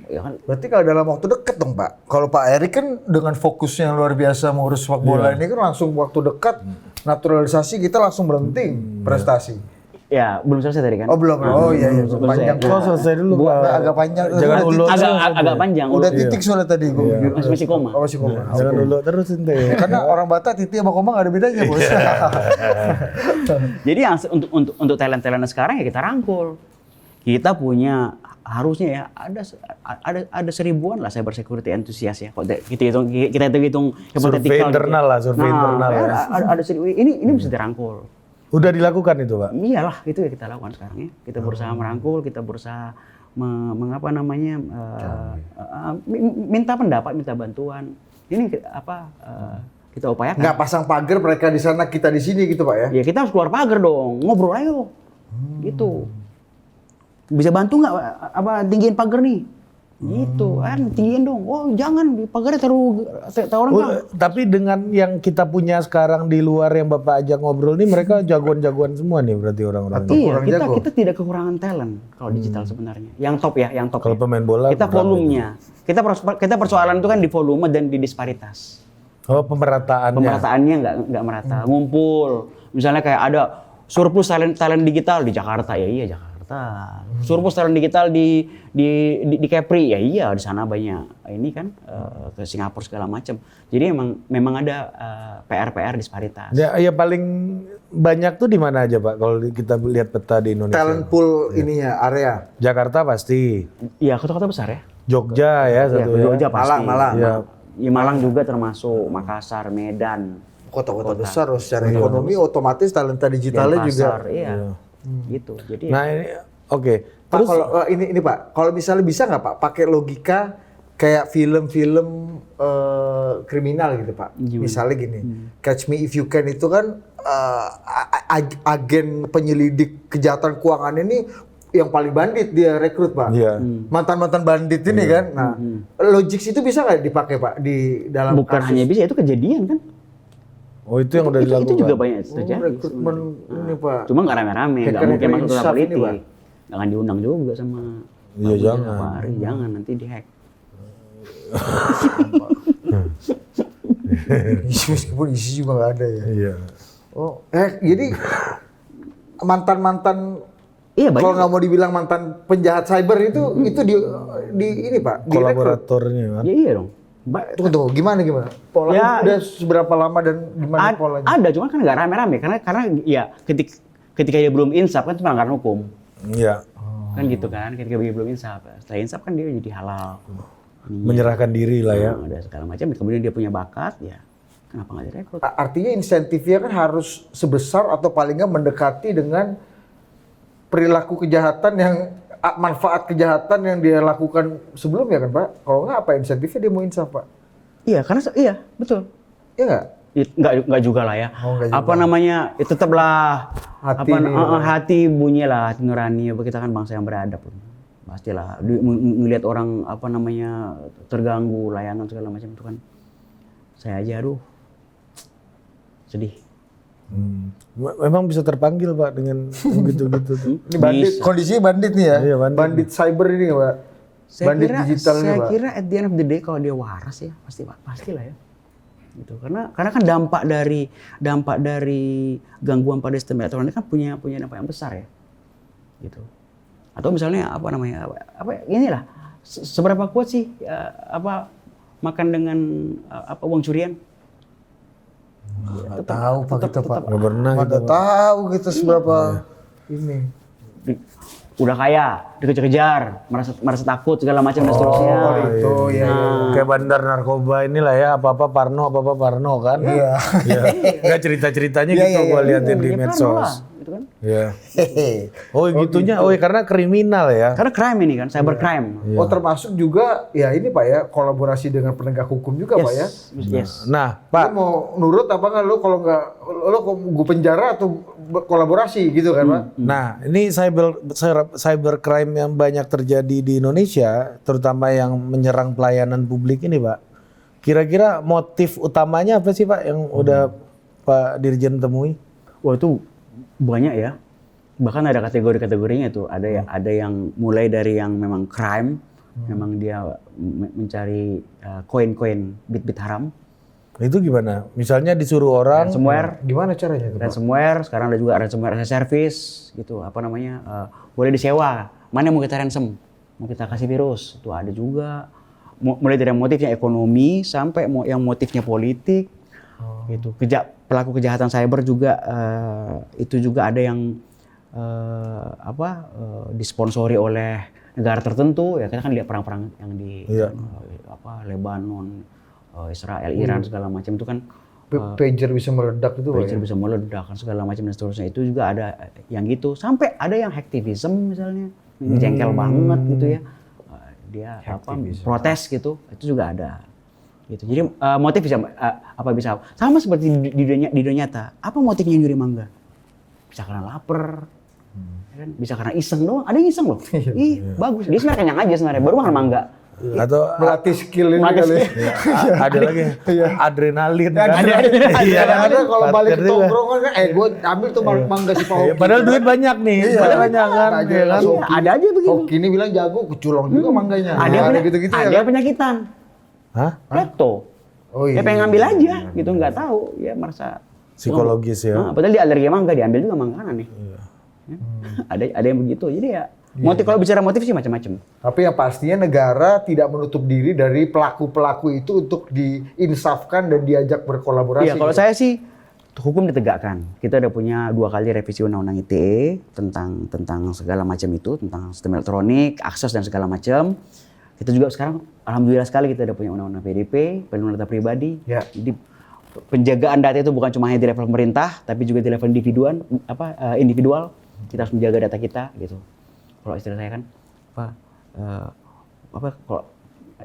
ya kan Berarti kalau dalam waktu dekat dong Pak. Kalau Pak Erick kan dengan fokusnya yang luar biasa mengurus sepak bola ini kan langsung waktu dekat naturalisasi kita langsung berhenti prestasi. ya belum selesai tadi kan. Oh belum. Oh iya iya belum panjang. selesai. Oh selesai dulu Pak. Agak panjang. Jangan Udah ulur. titik. Agak panjang. Udah titik soalnya tadi gue. Masih koma. Oh masih koma. Jangan dulu terus ente. Karena orang Batak titik sama koma gak ada bedanya bos. Jadi yang untuk talent-talent sekarang ya kita rangkul. Kita punya harusnya ya ada seribuan lah cyber security enthusiast ya. Kalau kita hitung Survei internal lah, survei internal ya. Ada ini bisa dirangkul. Udah dilakukan itu Pak? Iyalah itu ya kita lakukan sekarang ya. Kita berusaha merangkul, kita berusaha minta pendapat, minta bantuan. Ini kita upayakan. Nggak pasang pagar mereka di sana kita di sini gitu Pak ya? Ya kita harus keluar pagar dong, ngobrol ayo. Gitu. Bisa bantu nggak tinggiin pagar nih? Gitu kan, tinggiin dong. Oh jangan, pagarnya terlalu orang kan. Tapi dengan yang kita punya sekarang di luar yang Bapak ajak ngobrol nih, mereka jagoan-jagoan semua nih berarti orang-orang. Atau Iya, kurang jago. kita tidak kekurangan talent kalau digital sebenarnya. Yang top ya, yang top. Kalau Ya. pemain bola Kita berapa volumenya. Kita persoalan itu kan di volume dan di disparitas. Oh pemerataannya. Pemerataannya nggak merata, ngumpul. Misalnya kayak ada surplus talent digital di Jakarta, ya iya Jakarta. Surplus talent digital di Kepri, ya iya di sana banyak. Ini kan ke Singapura segala macam. Jadi memang ada PR disparitas. Ya paling banyak tuh di mana aja Pak kalau kita lihat peta di Indonesia? Talent pool ininya area. Jakarta pasti. Iya, kota-kota besar ya. Jogja ya satu ya. Jogja pasti. Malang. Ya. Ya, Malang juga termasuk, Makassar, Medan. Kota-kota besar secara ekonomi otomatis talenta digitalnya juga. Denpasar, iya. Gitu. Jadi Nah ini oke. Pak, Terus kalau ini Pak, kalau misalnya bisa nggak Pak pakai logika kayak film-film kriminal gitu Pak. Misalnya gini, Catch Me If You Can itu kan agen penyelidik kejahatan keuangan ini yang paling bandit dia rekrut Pak. Iya. Mantan-mantan bandit ini kan. Nah, Logix itu bisa nggak dipakai Pak di dalam bukan hanya bisa, itu kejadian kan. Oh itu yang udah dilakukan. Itu juga banyak terjadi. rekrutmen ini Pak. Cuma nggak rame-rame, nggak Hacker mungkin masuk dalam insaf ini, politik. Pak. Nggak akan diundang juga sama Iya jangan. Pak Ari, jangan nanti dihack. Meskipun isi juga nggak ada ya. Iya. Oh, jadi mantan-mantan Iya kalau banyak. nggak mau dibilang mantan penjahat cyber itu di ini Pak, direkrut. Kolaboratornya kan. Ya iya dong. Tunggu, gimana? Polanya Ya, udah seberapa lama dan gimana polanya? Ada, cuma kan nggak rame-rame karena ya ketika dia belum insaf kan itu pelanggaran hukum. Iya. Kan gitu kan, ketika dia belum insaf. Setelah insaf kan dia jadi halal. Menyerahkan diri lah ya. Nah, ada segala macam, kemudian dia punya bakat, ya kenapa nggak direkrut? Artinya insentifnya kan harus sebesar atau paling nggak mendekati dengan perilaku kejahatan yang manfaat kejahatan yang dia lakukan sebelumnya kan Pak? Kalau nggak apa insentifnya dia mau insaf Pak? Iya, karena iya betul. Iya nggak? Nggak juga lah ya. Oh, nggak juga. Apa namanya? Ya tetaplah Hati apa nih, hati bunyi lah, hati nurani. Kita kan bangsa yang beradab. Pastilah ngelihat orang apa namanya terganggu layanan segala macam itu kan. Saya aja aduh sedih. Memang bisa terpanggil Pak dengan gitu-gitu tuh. Ini bandit, Bisa. kondisinya bandit nih ya? Iya, bandit. cyber ini Pak? Bandit digital ini saya Pak? kira at the end of the day kalau dia waras ya pastilah ya. Gitu. Karena kan dampak dari gangguan pada sistem elektronik kan punya dampak yang besar ya. Gitu. Atau misalnya inilah seberapa kuat sih makan dengan uang curian? Nggak tahu Pak kita Pak. Nggak pernah Nggak kita, Pak. tahu kita seberapa ini. Udah kaya, dikejar-kejar, merasa takut segala macam dan seterusnya. Oh itu ya. Kayak bandar narkoba inilah ya, apa-apa Parno kan. Iya. Iya. Enggak cerita-ceritanya Iya, gitu iya, gua iya. liatin di Ya, Parno lah, medsos. gitu kan. Iya. Oh gitunya, oh karena kriminal ya. Karena crime ini kan, cyber crime. Oh termasuk juga ya ini Pak ya kolaborasi dengan penegak hukum juga Pak ya. Yes. Nah, Lu Pak, mau nurut apa nggak lu kalau nggak lu gue penjara atau kolaborasi gitu kan Pak? nah ini cybercrime yang banyak terjadi di Indonesia, terutama yang menyerang pelayanan publik ini, Pak. Kira-kira motif utamanya apa sih, Pak, yang udah Pak Dirjen temui? Wah itu banyak ya. Bahkan ada kategori-kategorinya tuh. Ada yang mulai dari yang memang crime, memang dia mencari koin-koin bit-bit haram. Itu gimana? Misalnya disuruh orang, Ransomware, Gimana caranya itu Pak? ransomware. Sekarang ada juga ransomware as a service, gitu. Apa namanya? Boleh disewa. Mana yang mau kita ransom? Mau kita kasih virus? Itu ada juga. Mulai dari motifnya ekonomi sampai yang motifnya politik. Gitu. Pelaku kejahatan cyber juga itu juga ada yang disponsori oleh negara tertentu ya. Kita kan lihat perang-perang yang di Lebanon, Israel, Iran segala macam itu kan Pager bisa meledak itu Pak pager ya? bisa meledak kan segala macam dan seterusnya. Itu juga ada yang gitu. Sampai ada yang hacktivism misalnya. Ini jengkel banget gitu ya. Dia protes gitu. Itu juga ada. Gitu. Jadi motif bisa bisa sama seperti di dunia nyata. Apa motifnya nyuri mangga? Bisa karena lapar, kan? Bisa karena iseng doang. Ada yang iseng loh. Bagus. Dia sebenarnya kenyang aja sebenarnya. Baru makan mangga. atau Melatih skill ini Melatih kali. skill. ada lagi adrenalin kan? Iya, ada kalau Parkir balik ke juga. tongkrongan kan, gue ambil tuh mangga si Pak Iya, Hoki. padahal duit banyak nih, padahal banyak kan. Nggak Iya jelas, kan? Hoki. Ada aja begitu. Hoki ini bilang jago, keculong juga mangganya. Ada gitu-gitu ya. ada kan? penyakitan. Hah? Klepto. Oh iya. Dia pengen ngambil aja gitu, nggak tahu. Ya merasa Psikologis ya. padahal dia alergi mangga, diambil juga mangga nih. Ada yang begitu. Jadi ya motif, kalau bicara motif sih macam-macam. Tapi yang pastinya negara tidak menutup diri dari pelaku-pelaku itu untuk diinsafkan dan diajak berkolaborasi. Iya, kalau gitu. saya sih hukum ditegakkan. Kita udah punya 2 kali revisi undang-undang ITE tentang segala macam itu, tentang sistem elektronik, akses dan segala macam. Kita juga sekarang alhamdulillah sekali kita udah punya undang-undang PDP, perlindungan data pribadi. Ya. Jadi penjagaan data itu bukan cuma hanya di level pemerintah, tapi juga di level individual. Kita harus menjaga data kita gitu. Kalau istilah saya kan kalau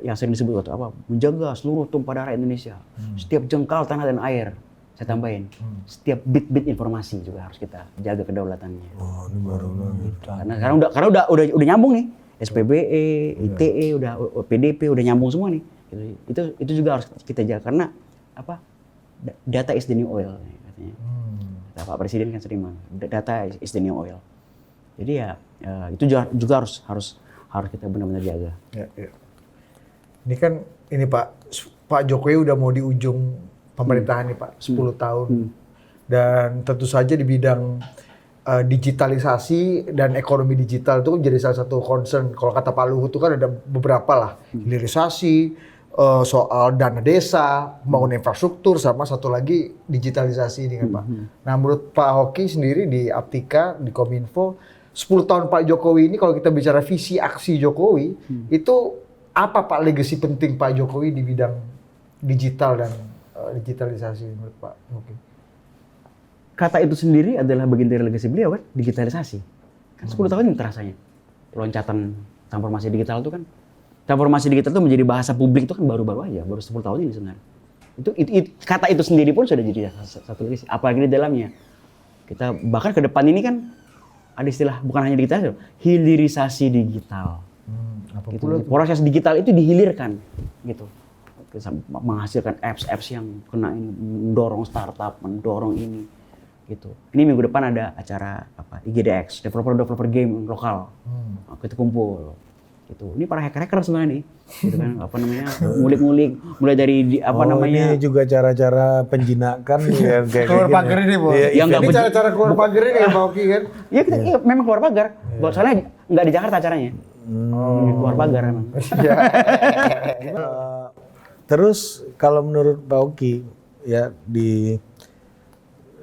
yang sering disebut waktu menjaga seluruh tumpah darah Indonesia, setiap jengkal tanah dan air. Saya tambahin, setiap bit-bit informasi juga harus kita jaga kedaulatannya. Oh, ini baru lagi. Karena udah nyambung nih, SPBE, ITE, udah PDP udah nyambung semua nih. Itu juga harus kita jaga karena data is the new oil katanya. Pak Presiden kan sering bilang, data is the new oil. Jadi ya itu juga harus kita benar-benar jaga. Ya. Ini kan Pak Jokowi udah mau di ujung pemerintahan nih Pak, 10 tahun. Dan tentu saja di bidang digitalisasi dan ekonomi digital itu jadi salah satu concern. Kalau kata Pak Luhut itu kan ada beberapa lah, hilirisasi, soal dana desa, membangun infrastruktur, sama satu lagi digitalisasi ini kan Pak. Nah menurut Pak Hoki sendiri di Aptika, di Kominfo, 10 tahun Pak Jokowi ini kalau kita bicara visi aksi Jokowi, itu apa Pak legacy penting Pak Jokowi di bidang digital dan digitalisasi menurut Pak Hoki? Kata itu sendiri adalah bagian dari legacy beliau kan, digitalisasi. Kan 10 tahun ini terasanya. Loncatan transformasi digital itu kan, transformasi digital itu menjadi bahasa publik itu kan baru-baru aja, baru 10 tahun ini sebenarnya. Itu kata itu sendiri pun sudah jadi satu legacy, apalagi di dalamnya. Kita bahkan ke depan ini kan ada istilah bukan hanya digital, hilirisasi digital. Gitu. Proses digital itu dihilirkan gitu. Menghasilkan apps yang kena ini, mendorong startup, mendorong ini gitu. Ini minggu depan ada acara IGDX, developer game lokal. Kita kumpul. Gitu. Ini para hacker sebenarnya nih. Gitu kan, ngulik-ngulik mulai dari Ini juga cara-cara penjinakan yang kayak Keluar gini. pagar ini, Bos. Yang Ini cara-cara keluar pagar ini ya Pak Hoki kan? Iya, kita memang keluar pagar. Soalnya nggak di Jakarta acaranya. Keluar pagar memang. Terus kalau menurut Pak Hoki, ya di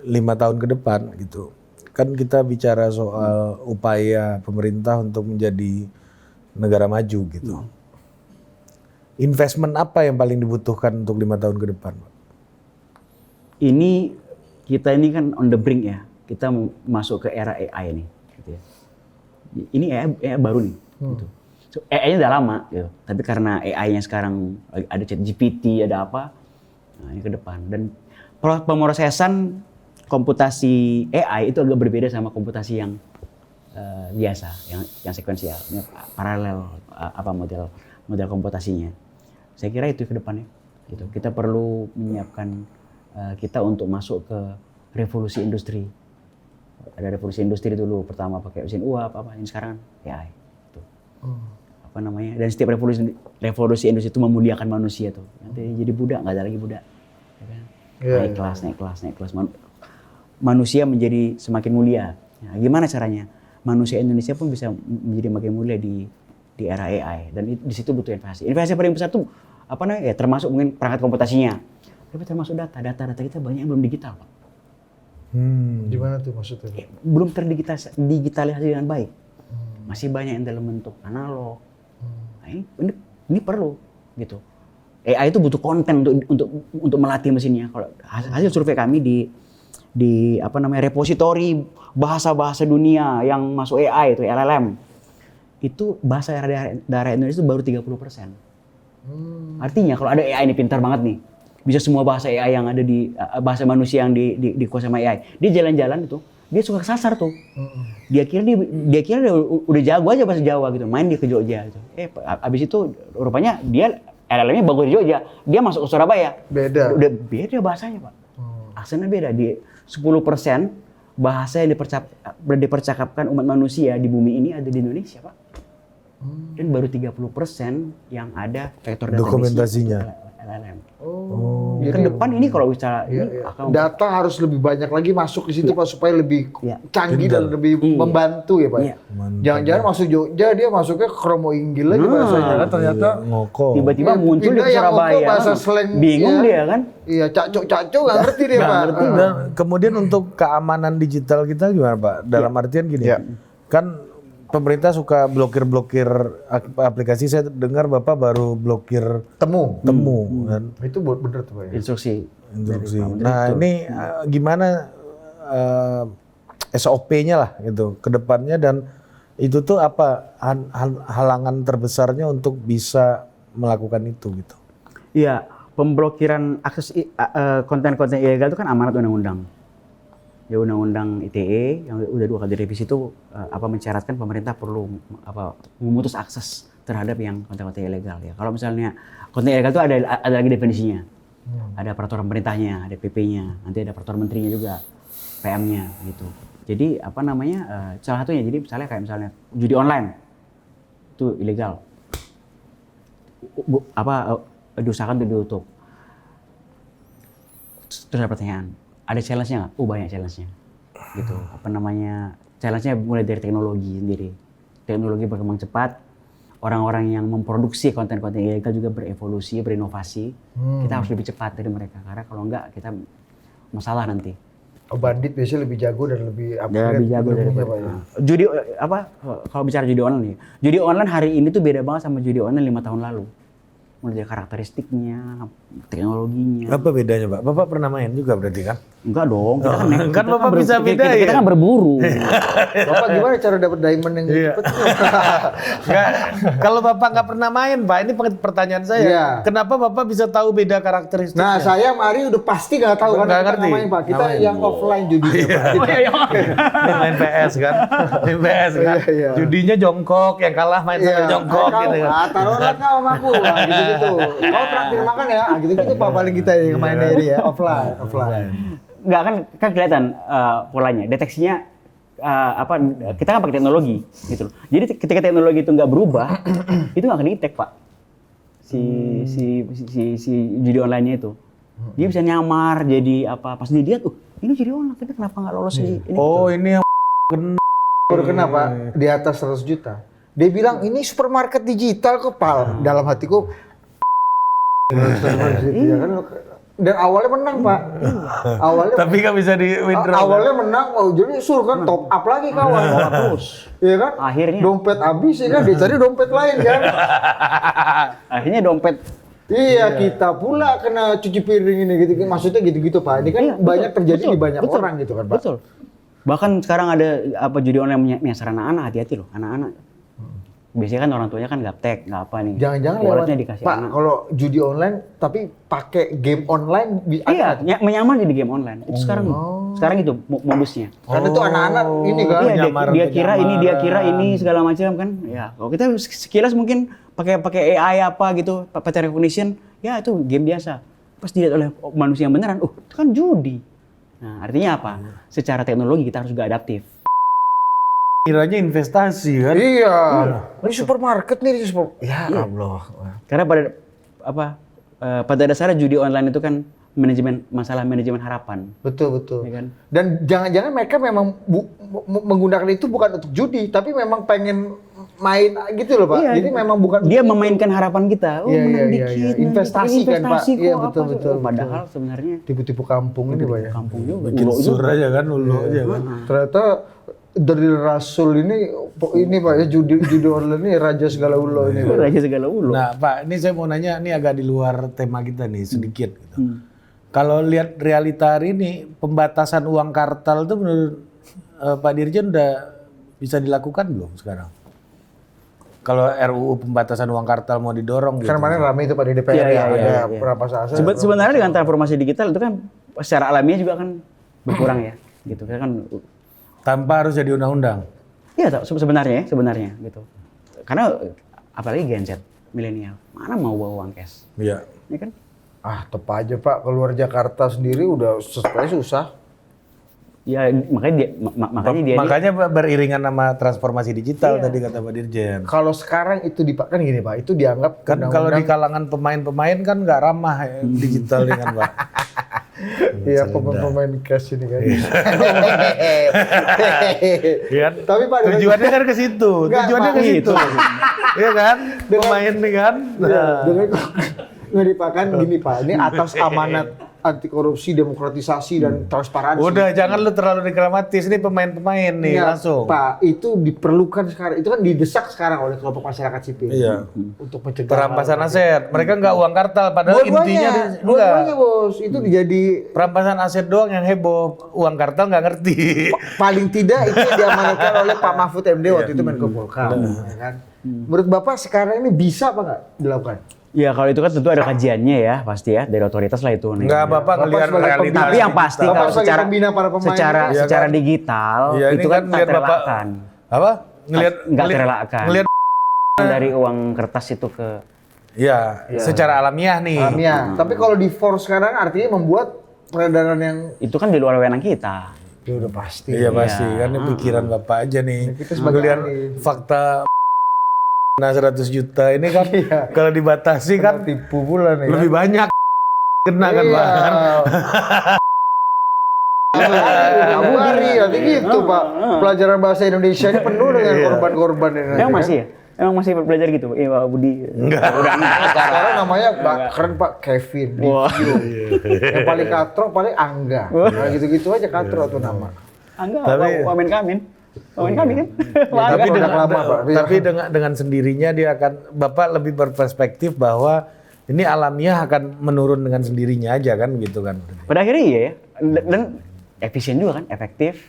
5 tahun ke depan gitu. Kan kita bicara soal upaya pemerintah untuk menjadi negara maju gitu. Investment apa yang paling dibutuhkan untuk 5 tahun ke depan, Pak? Kita ini kan on the brink ya. Kita mau masuk ke era AI nih. Gitu ya. Ini AI baru nih. Gitu. So, AI-nya udah lama, gitu. Tapi karena AI-nya sekarang ada ChatGPT, ada apa, nah ini ke depan. Dan pemrosesan komputasi AI itu agak berbeda sama komputasi yang biasa, yang sekuensial, paralel model komputasinya. Saya kira itu ke depannya. Gitu. Kita perlu menyiapkan kita untuk masuk ke revolusi industri. Ada revolusi industri dulu, pertama pakai mesin uap, ini sekarang AI. Gitu. Apa namanya? Dan setiap revolusi industri itu memuliakan manusia tuh. Nanti jadi budak, nggak ada lagi budak. Ya kan? Naik kelas. Manusia menjadi semakin mulia. Nah, gimana caranya? Manusia Indonesia pun bisa menjadi makin mulia di era AI. Dan di situ butuh investasi. Investasi paling besar tuh apa namanya? Ya, termasuk mungkin perangkat komputasinya. Tapi termasuk data kita banyak yang belum digital, Pak. Gimana tuh maksudnya? Belum terdigitalisasi dengan baik. Masih banyak yang dalam bentuk analog. Nah, ini perlu gitu. AI itu butuh konten untuk melatih mesinnya. Kalau hasil survei kami di apa namanya repositori bahasa-bahasa dunia yang masuk AI itu LLM. Itu bahasa daerah Indonesia itu baru 30%. Artinya kalau ada AI ini pintar banget nih. Bisa semua bahasa AI yang ada di bahasa manusia yang dikuasai sama AI. Dia jalan-jalan itu, dia suka kesasar tuh. Dia kira dia udah jago aja bahasa Jawa gitu, main dia ke Jogja gitu. Abis itu rupanya dia LLM-nya bagus di Jogja, dia masuk ke Surabaya. Udah beda bahasanya, Pak. Aksennya beda. Di 10% bahasa yang dipercakapkan umat manusia di bumi ini ada di Indonesia, Pak. Dan baru 30% yang ada vektor dokumentasinya. LLM. Ke depan ini kalau bicara data harus lebih banyak lagi masuk ke situ Pak supaya lebih canggih dan lebih membantu ya Pak. Jangan-jangan masuk Jogja dia masuknya ke Kromo Inggil lagi bahasanya kan ternyata tiba-tiba muncul di Surabaya. Bahasa slang bingung dia kan. Iya, cacok nggak ngerti dia Pak. Dan kemudian untuk keamanan digital kita gimana Pak? Dalam artian gini, kan pemerintah suka blokir aplikasi. Saya dengar Bapak baru blokir Temu kan. Itu bener tuh Pak ya. Instruksi. Nah, ini gimana SOP-nya lah gitu ke depannya, dan itu tuh apa halangan terbesarnya untuk bisa melakukan itu gitu. Iya, pemblokiran akses konten-konten ilegal itu kan amanat undang-undang. Ya Undang-Undang ITE yang udah 2 kali direvisi itu mensyaratkan pemerintah perlu memutus akses terhadap yang konten-konten ilegal ya. Kalau misalnya konten ilegal itu ada lagi definisinya. Ada peraturan pemerintahnya, ada PP-nya, nanti ada peraturan menterinya juga, PM-nya gitu. Jadi salah satunya jadi misalnya judi online itu ilegal. Diusahakan untuk ditutup. Terus ada pertanyaan, ada challenge-nya nggak? Banyak challenge-nya. Gitu. Challenge-nya mulai dari teknologi sendiri. Teknologi berkembang cepat. Orang-orang yang memproduksi konten-konten ilegal juga berevolusi, berinovasi. Kita harus lebih cepat dari mereka. Karena kalau enggak, kita masalah nanti. Bandit biasanya lebih jago dan lebih lebih jago dari Pak ya. Judi kalau bicara judi online nih. Judi online hari ini tuh beda banget sama judi online 5 tahun lalu. Mulai dari karakteristiknya, teknologinya. Apa bedanya Pak? Bapak pernah main juga berarti kan? Enggak dong, kan Bapak bisa bedain. Kita kan berburu. Bapak gimana cara dapat diamond yang cepet? Kalau Bapak nggak pernah main Pak, ini pertanyaan saya. Iya. Kenapa Bapak bisa tahu beda karakteristiknya? Nah saya Mari udah pasti nggak tahu karena kita main Pak. Kita yang offline judinya Pak. Main PS kan? Main PS kan? Judinya jongkok, yang kalah main sambil jongkok gitu kan? Taruhlah kau sama aku, gitu-gitu. Kau traktir makan ya, gitu-gitu Pak paling kita yang mainnya ini ya, offline. Nggak kan kelihatan polanya, deteksinya kita kan pakai teknologi gitu loh. Jadi ketika teknologi itu nggak berubah, itu nggak akan di-detect Pak. Si judi online-nya itu. Dia bisa nyamar jadi pas dia lihat, ini judi online, tapi kenapa nggak lolos ini? Ini yang baru kena Pak, di atas 100 juta. Dia bilang ini supermarket digital kok Pal. Dalam hatiku ya kan Dan awalnya menang, Pak. Awalnya Tapi nggak bisa di withdraw. awalnya menang, jadi suruh kan top up lagi kawan. Terus Iya kan? Akhirnya. Dompet habis ya kan, dia cari dompet lain kan. akhirnya dompet Iya, kita pula kena cuci piring ini gitu. Maksudnya gitu-gitu, Pak. Ini kan Iya, banyak betul, terjadi betul, di banyak betul, orang gitu kan, Pak. Betul. Bahkan sekarang ada apa judi online menyasar anak-anak, hati-hati loh, anak-anak. Biasanya kan orang tuanya kan gaptek, nggak apa nih. Jangan-jangan lewat, Walletnya dikasih Pak, anak. kalau judi online tapi pakai game online Iya, menyamar jadi game online. Itu sekarang itu modusnya. Karena itu anak-anak ini kan. Iya, penyamaran, dia kira ini, dia kira penyamaran. ini segala macam kan. Ya, kalau kita sekilas mungkin pakai AI apa gitu, pattern recognition, ya itu game biasa. Pas dilihat oleh manusia yang beneran, itu kan judi. Nah, artinya apa? Secara teknologi kita harus juga adaptif. Kiranya investasi kan. Iya. Ini supermarket nih, ya Allah. Karena pada dasarnya judi online itu kan masalah manajemen harapan. Betul, betul. Ya kan? Dan jangan-jangan mereka memang menggunakan itu bukan untuk judi, tapi memang pengen main gitu loh, Pak. Iya, Jadi memang bukan dia memainkan harapan kita. Iya, menang iya, dikit, iya. menang Investasi dikit, kan, Pak. investasi Iya, kok, betul, apa. betul, Padahal sebenarnya tipu-tipu kampung ini, Pak ya. kampung juga. Bikin Ulo sur juga. aja kan, ulu aja kan. Ternyata dari Rasul ini Pak ya, judi online ini raja segala ulo ini, Pak. Raja segala ulo. Nah Pak, ini saya mau nanya, ini agak di luar tema kita nih sedikit gitu. Kalau lihat realita hari ini, pembatasan uang kartal itu menurut Pak Dirjen udah bisa dilakukan belum sekarang? Kalau RUU pembatasan uang kartal mau didorong gitu. Kan kemarin rame itu Pak di DPR Iya, ya, iya, ada iya. perampasan aset. Sebenarnya dengan transformasi digital itu kan secara alamiah juga kan berkurang ya, gitu kan. Tanpa harus jadi undang-undang. Iya, sebenarnya gitu. Karena apalagi Gen Z, milenial, mana mau bawa uang cash, Iya. ya kan? Ah, tepat aja Pak, keluar Jakarta sendiri udah susah. Ya makanya dia Makanya beriringan sama transformasi digital Iya. tadi kata Pak Dirjen. Kalau sekarang itu kan gini Pak, itu dianggap Kan kalau di kalangan pemain-pemain kan nggak ramah digital dengan Pak. iya pemain cash ini kan. Iya. Tapi Pak Tujuannya kan ke situ. Nggak, Tujuannya Pak, ke situ. Iya kan? Dengan- Pemain nih kan. Ya, dengan nggak dipakan gini Pak, ini atas amanat anti korupsi, demokratisasi dan transparansi. Udah jangan lu terlalu dikramatis, ini pemain-pemain nih Nggak, langsung. Pak, itu diperlukan sekarang. Itu kan didesak sekarang oleh kelompok masyarakat sipil. Iya. Untuk mencegah Perampasan hal-hal. aset. Mereka nggak uang kartal padahal intinya enggak. dua-duanya Bos. Itu jadi Perampasan aset doang yang heboh, uang kartal nggak ngerti. paling tidak itu yang diamanatkan oleh Pak Mahfud MD waktu itu Menko Polhukam, ya kan? Menurut Bapak sekarang ini bisa apa nggak dilakukan? ya kalau itu kan tentu ada kajiannya ya pasti ya dari otoritas lah itu. Enggak Bapak ngelihat sebagai realitas. Tapi yang pasti Bapak kalau sebagai secara pembina para pemain itu, secara digital Iya, ini itu kan tak ngelihat Bapak terelakkan. apa? Ngelihat Nggak terelakkan. Ngelihat Dari uang kertas itu ke ya, secara alamiah nih. alamiah. Tapi kalau di force sekarang artinya membuat peredaran yang itu kan di luar wewenang kita. ya udah pasti. Iya pasti, kan ini pikiran Bapak aja nih. Kita sebagai Ngelihat ahli. fakta 100 juta ini kan Iya. kalau dibatasi kan tipu pula nih. lebih banyak kena kan Pak. Abu hari nanti gitu Pak. Pelajaran bahasa Indonesia ini penuh dengan korban-korban ini. Emang masih ya? Emang masih belajar gitu? Iya Pak Budi. Enggak. Udah enggak sekarang. Sekarang namanya keren Pak Kevin, Wah. Livio. Yang paling katro paling Angga. Nah gitu-gitu aja katro tuh nama. Enggak, Tapi- wamen kamin. Wamen kami kan? Tapi Produk dengan lama, Pak. tapi dengan sendirinya dia akan Bapak lebih berperspektif bahwa ini alamiah akan menurun dengan sendirinya aja kan gitu kan. Pada akhirnya iya ya. Dan efisien juga kan, efektif,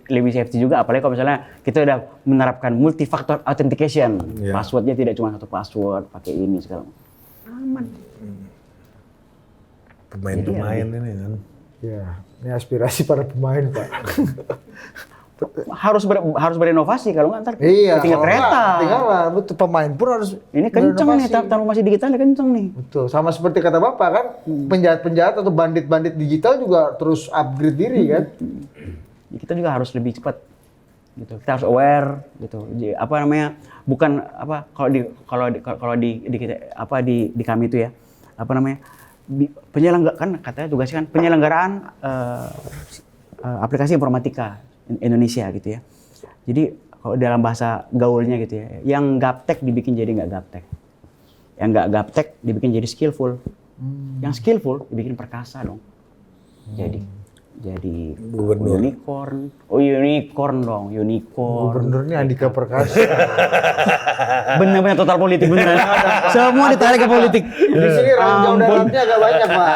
lebih safety juga. Apalagi kalau misalnya kita udah menerapkan multi-factor authentication, Iya. passwordnya tidak cuma satu password, pakai ini segala macam. Aman. Pemain-pemain ini kan. Ya, ini aspirasi para pemain Pak. Harus berinovasi kalau nggak ntar Iya, tinggal kalau kereta. nggak, tinggalan. Betul, pemain pun harus Ini kenceng nih, berinovasi. transformasi digitalnya kenceng nih. Betul, sama seperti kata Bapak kan, penjahat-penjahat atau bandit-bandit digital juga terus upgrade diri kan. Kita juga harus lebih cepat gitu. Kita harus aware gitu. Apa namanya? Bukan apa kalau di kami itu ya. Apa namanya? Kan katanya tugasnya kan penyelenggaraan aplikasi informatika Indonesia gitu ya. Jadi kalau dalam bahasa gaulnya gitu ya, yang gaptek dibikin jadi nggak gaptek. Yang nggak gaptek dibikin jadi skillful. Yang skillful dibikin perkasa dong. Jadi Gubernur. unicorn. Oh unicorn dong, unicorn. Gubernurnya Andika Perkasa. Bener-bener total politik beneran. Semua ditarik ke politik. Di sini ranjau daratnya agak banyak, Pak.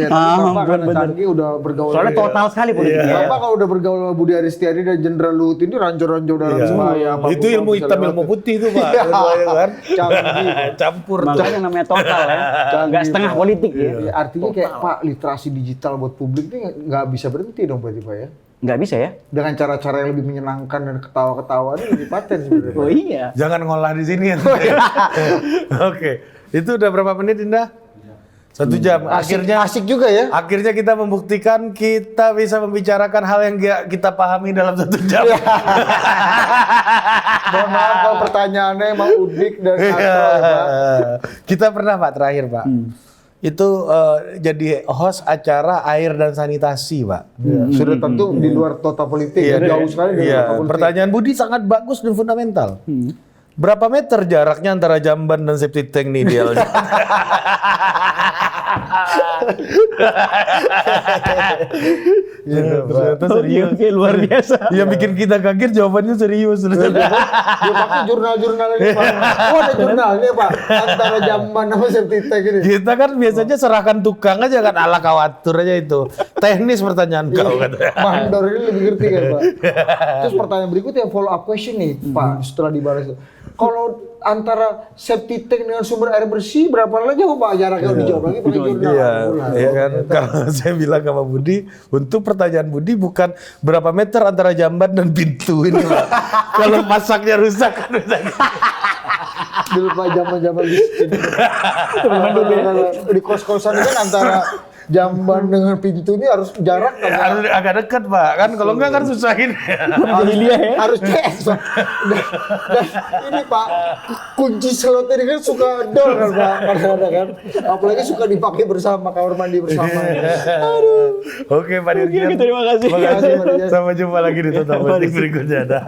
Ya, tapi Bapak karena bener. canggih udah bergaul. Soalnya total sekali politiknya. Bapak kalau udah bergaul sama Budi Aristiadi dan Jenderal Luhut ini ranjau-ranjau darat sebaya. apapun Itu ilmu kalau bisa hitam, lewat. ilmu putih itu Pak. Iya. Dua-duanya kan. Canggih. Campur tuh. Makanya namanya total ya. Canggih, Nggak setengah Pak. politik ya. Ya, artinya kayak Pak literasi digital buat publik ini nggak bisa berhenti dong berarti Pak ya. Nggak bisa ya? Dengan cara-cara yang lebih menyenangkan dan ketawa-ketawa ini lebih paten sebenarnya. Oh Pak. iya. Jangan ngolah di sini. Oke. Itu udah berapa menit Indah? 1 jam. Akhirnya Asik juga ya. Akhirnya kita membuktikan kita bisa membicarakan hal yang nggak kita pahami dalam 1 jam. Mohon maaf kalau pertanyaannya emang udik dan katro ya Pak. Kita pernah Pak terakhir Pak. Itu jadi host acara air dan sanitasi Pak. Ya, sudah tentu di luar total politik ya, jauh sekali dari Iya, total politik. pertanyaan Budi sangat bagus dan fundamental. Berapa meter jaraknya antara jamban dan septic tank nih idealnya? Ternyata serius. Oke, luar biasa. Yang bikin kita kaget jawabannya serius. Dia pakai jurnal-jurnal ini Pak. Oh ada jurnalnya Pak. Antara jamban sama septic tank ini. Kita kan biasanya serahkan tukang aja kan ala kawatur aja itu. Teknis pertanyaan kau katanya. Mandor ini lebih ngerti kan Pak. Terus pertanyaan berikutnya follow up question nih Pak setelah dibalas. Kalau antara septic tank dengan sumber air bersih berapa jauh Pak jaraknya? Dijawab lagi pakai jurnal. Iya, Bulan. iya kan. Kalau saya bilang sama Budi, untuk pertanyaan Budi bukan berapa meter antara jamban dan pintu ini, Pak. Kalau masaknya rusak kan rusak. Dulu Pak zaman-zaman di kos-kosan itu kan antara jamban dengan pintu ini harus jarak kan? Harus agak dekat, Pak. Kan kalau enggak kan susahin. Jadi dia ya. Harus CS Pak. Dan ini Pak, kunci slot ini kan suka dol kan Pak, kadang-kadang kan. Apalagi suka dipakai bersama, kamar mandi bersama. Oke, Pak Dirjen. Terima kasih. Terima Terima kasih, Pak Dirjen. Sampai jumpa lagi di Total Politik berikutnya. Dah.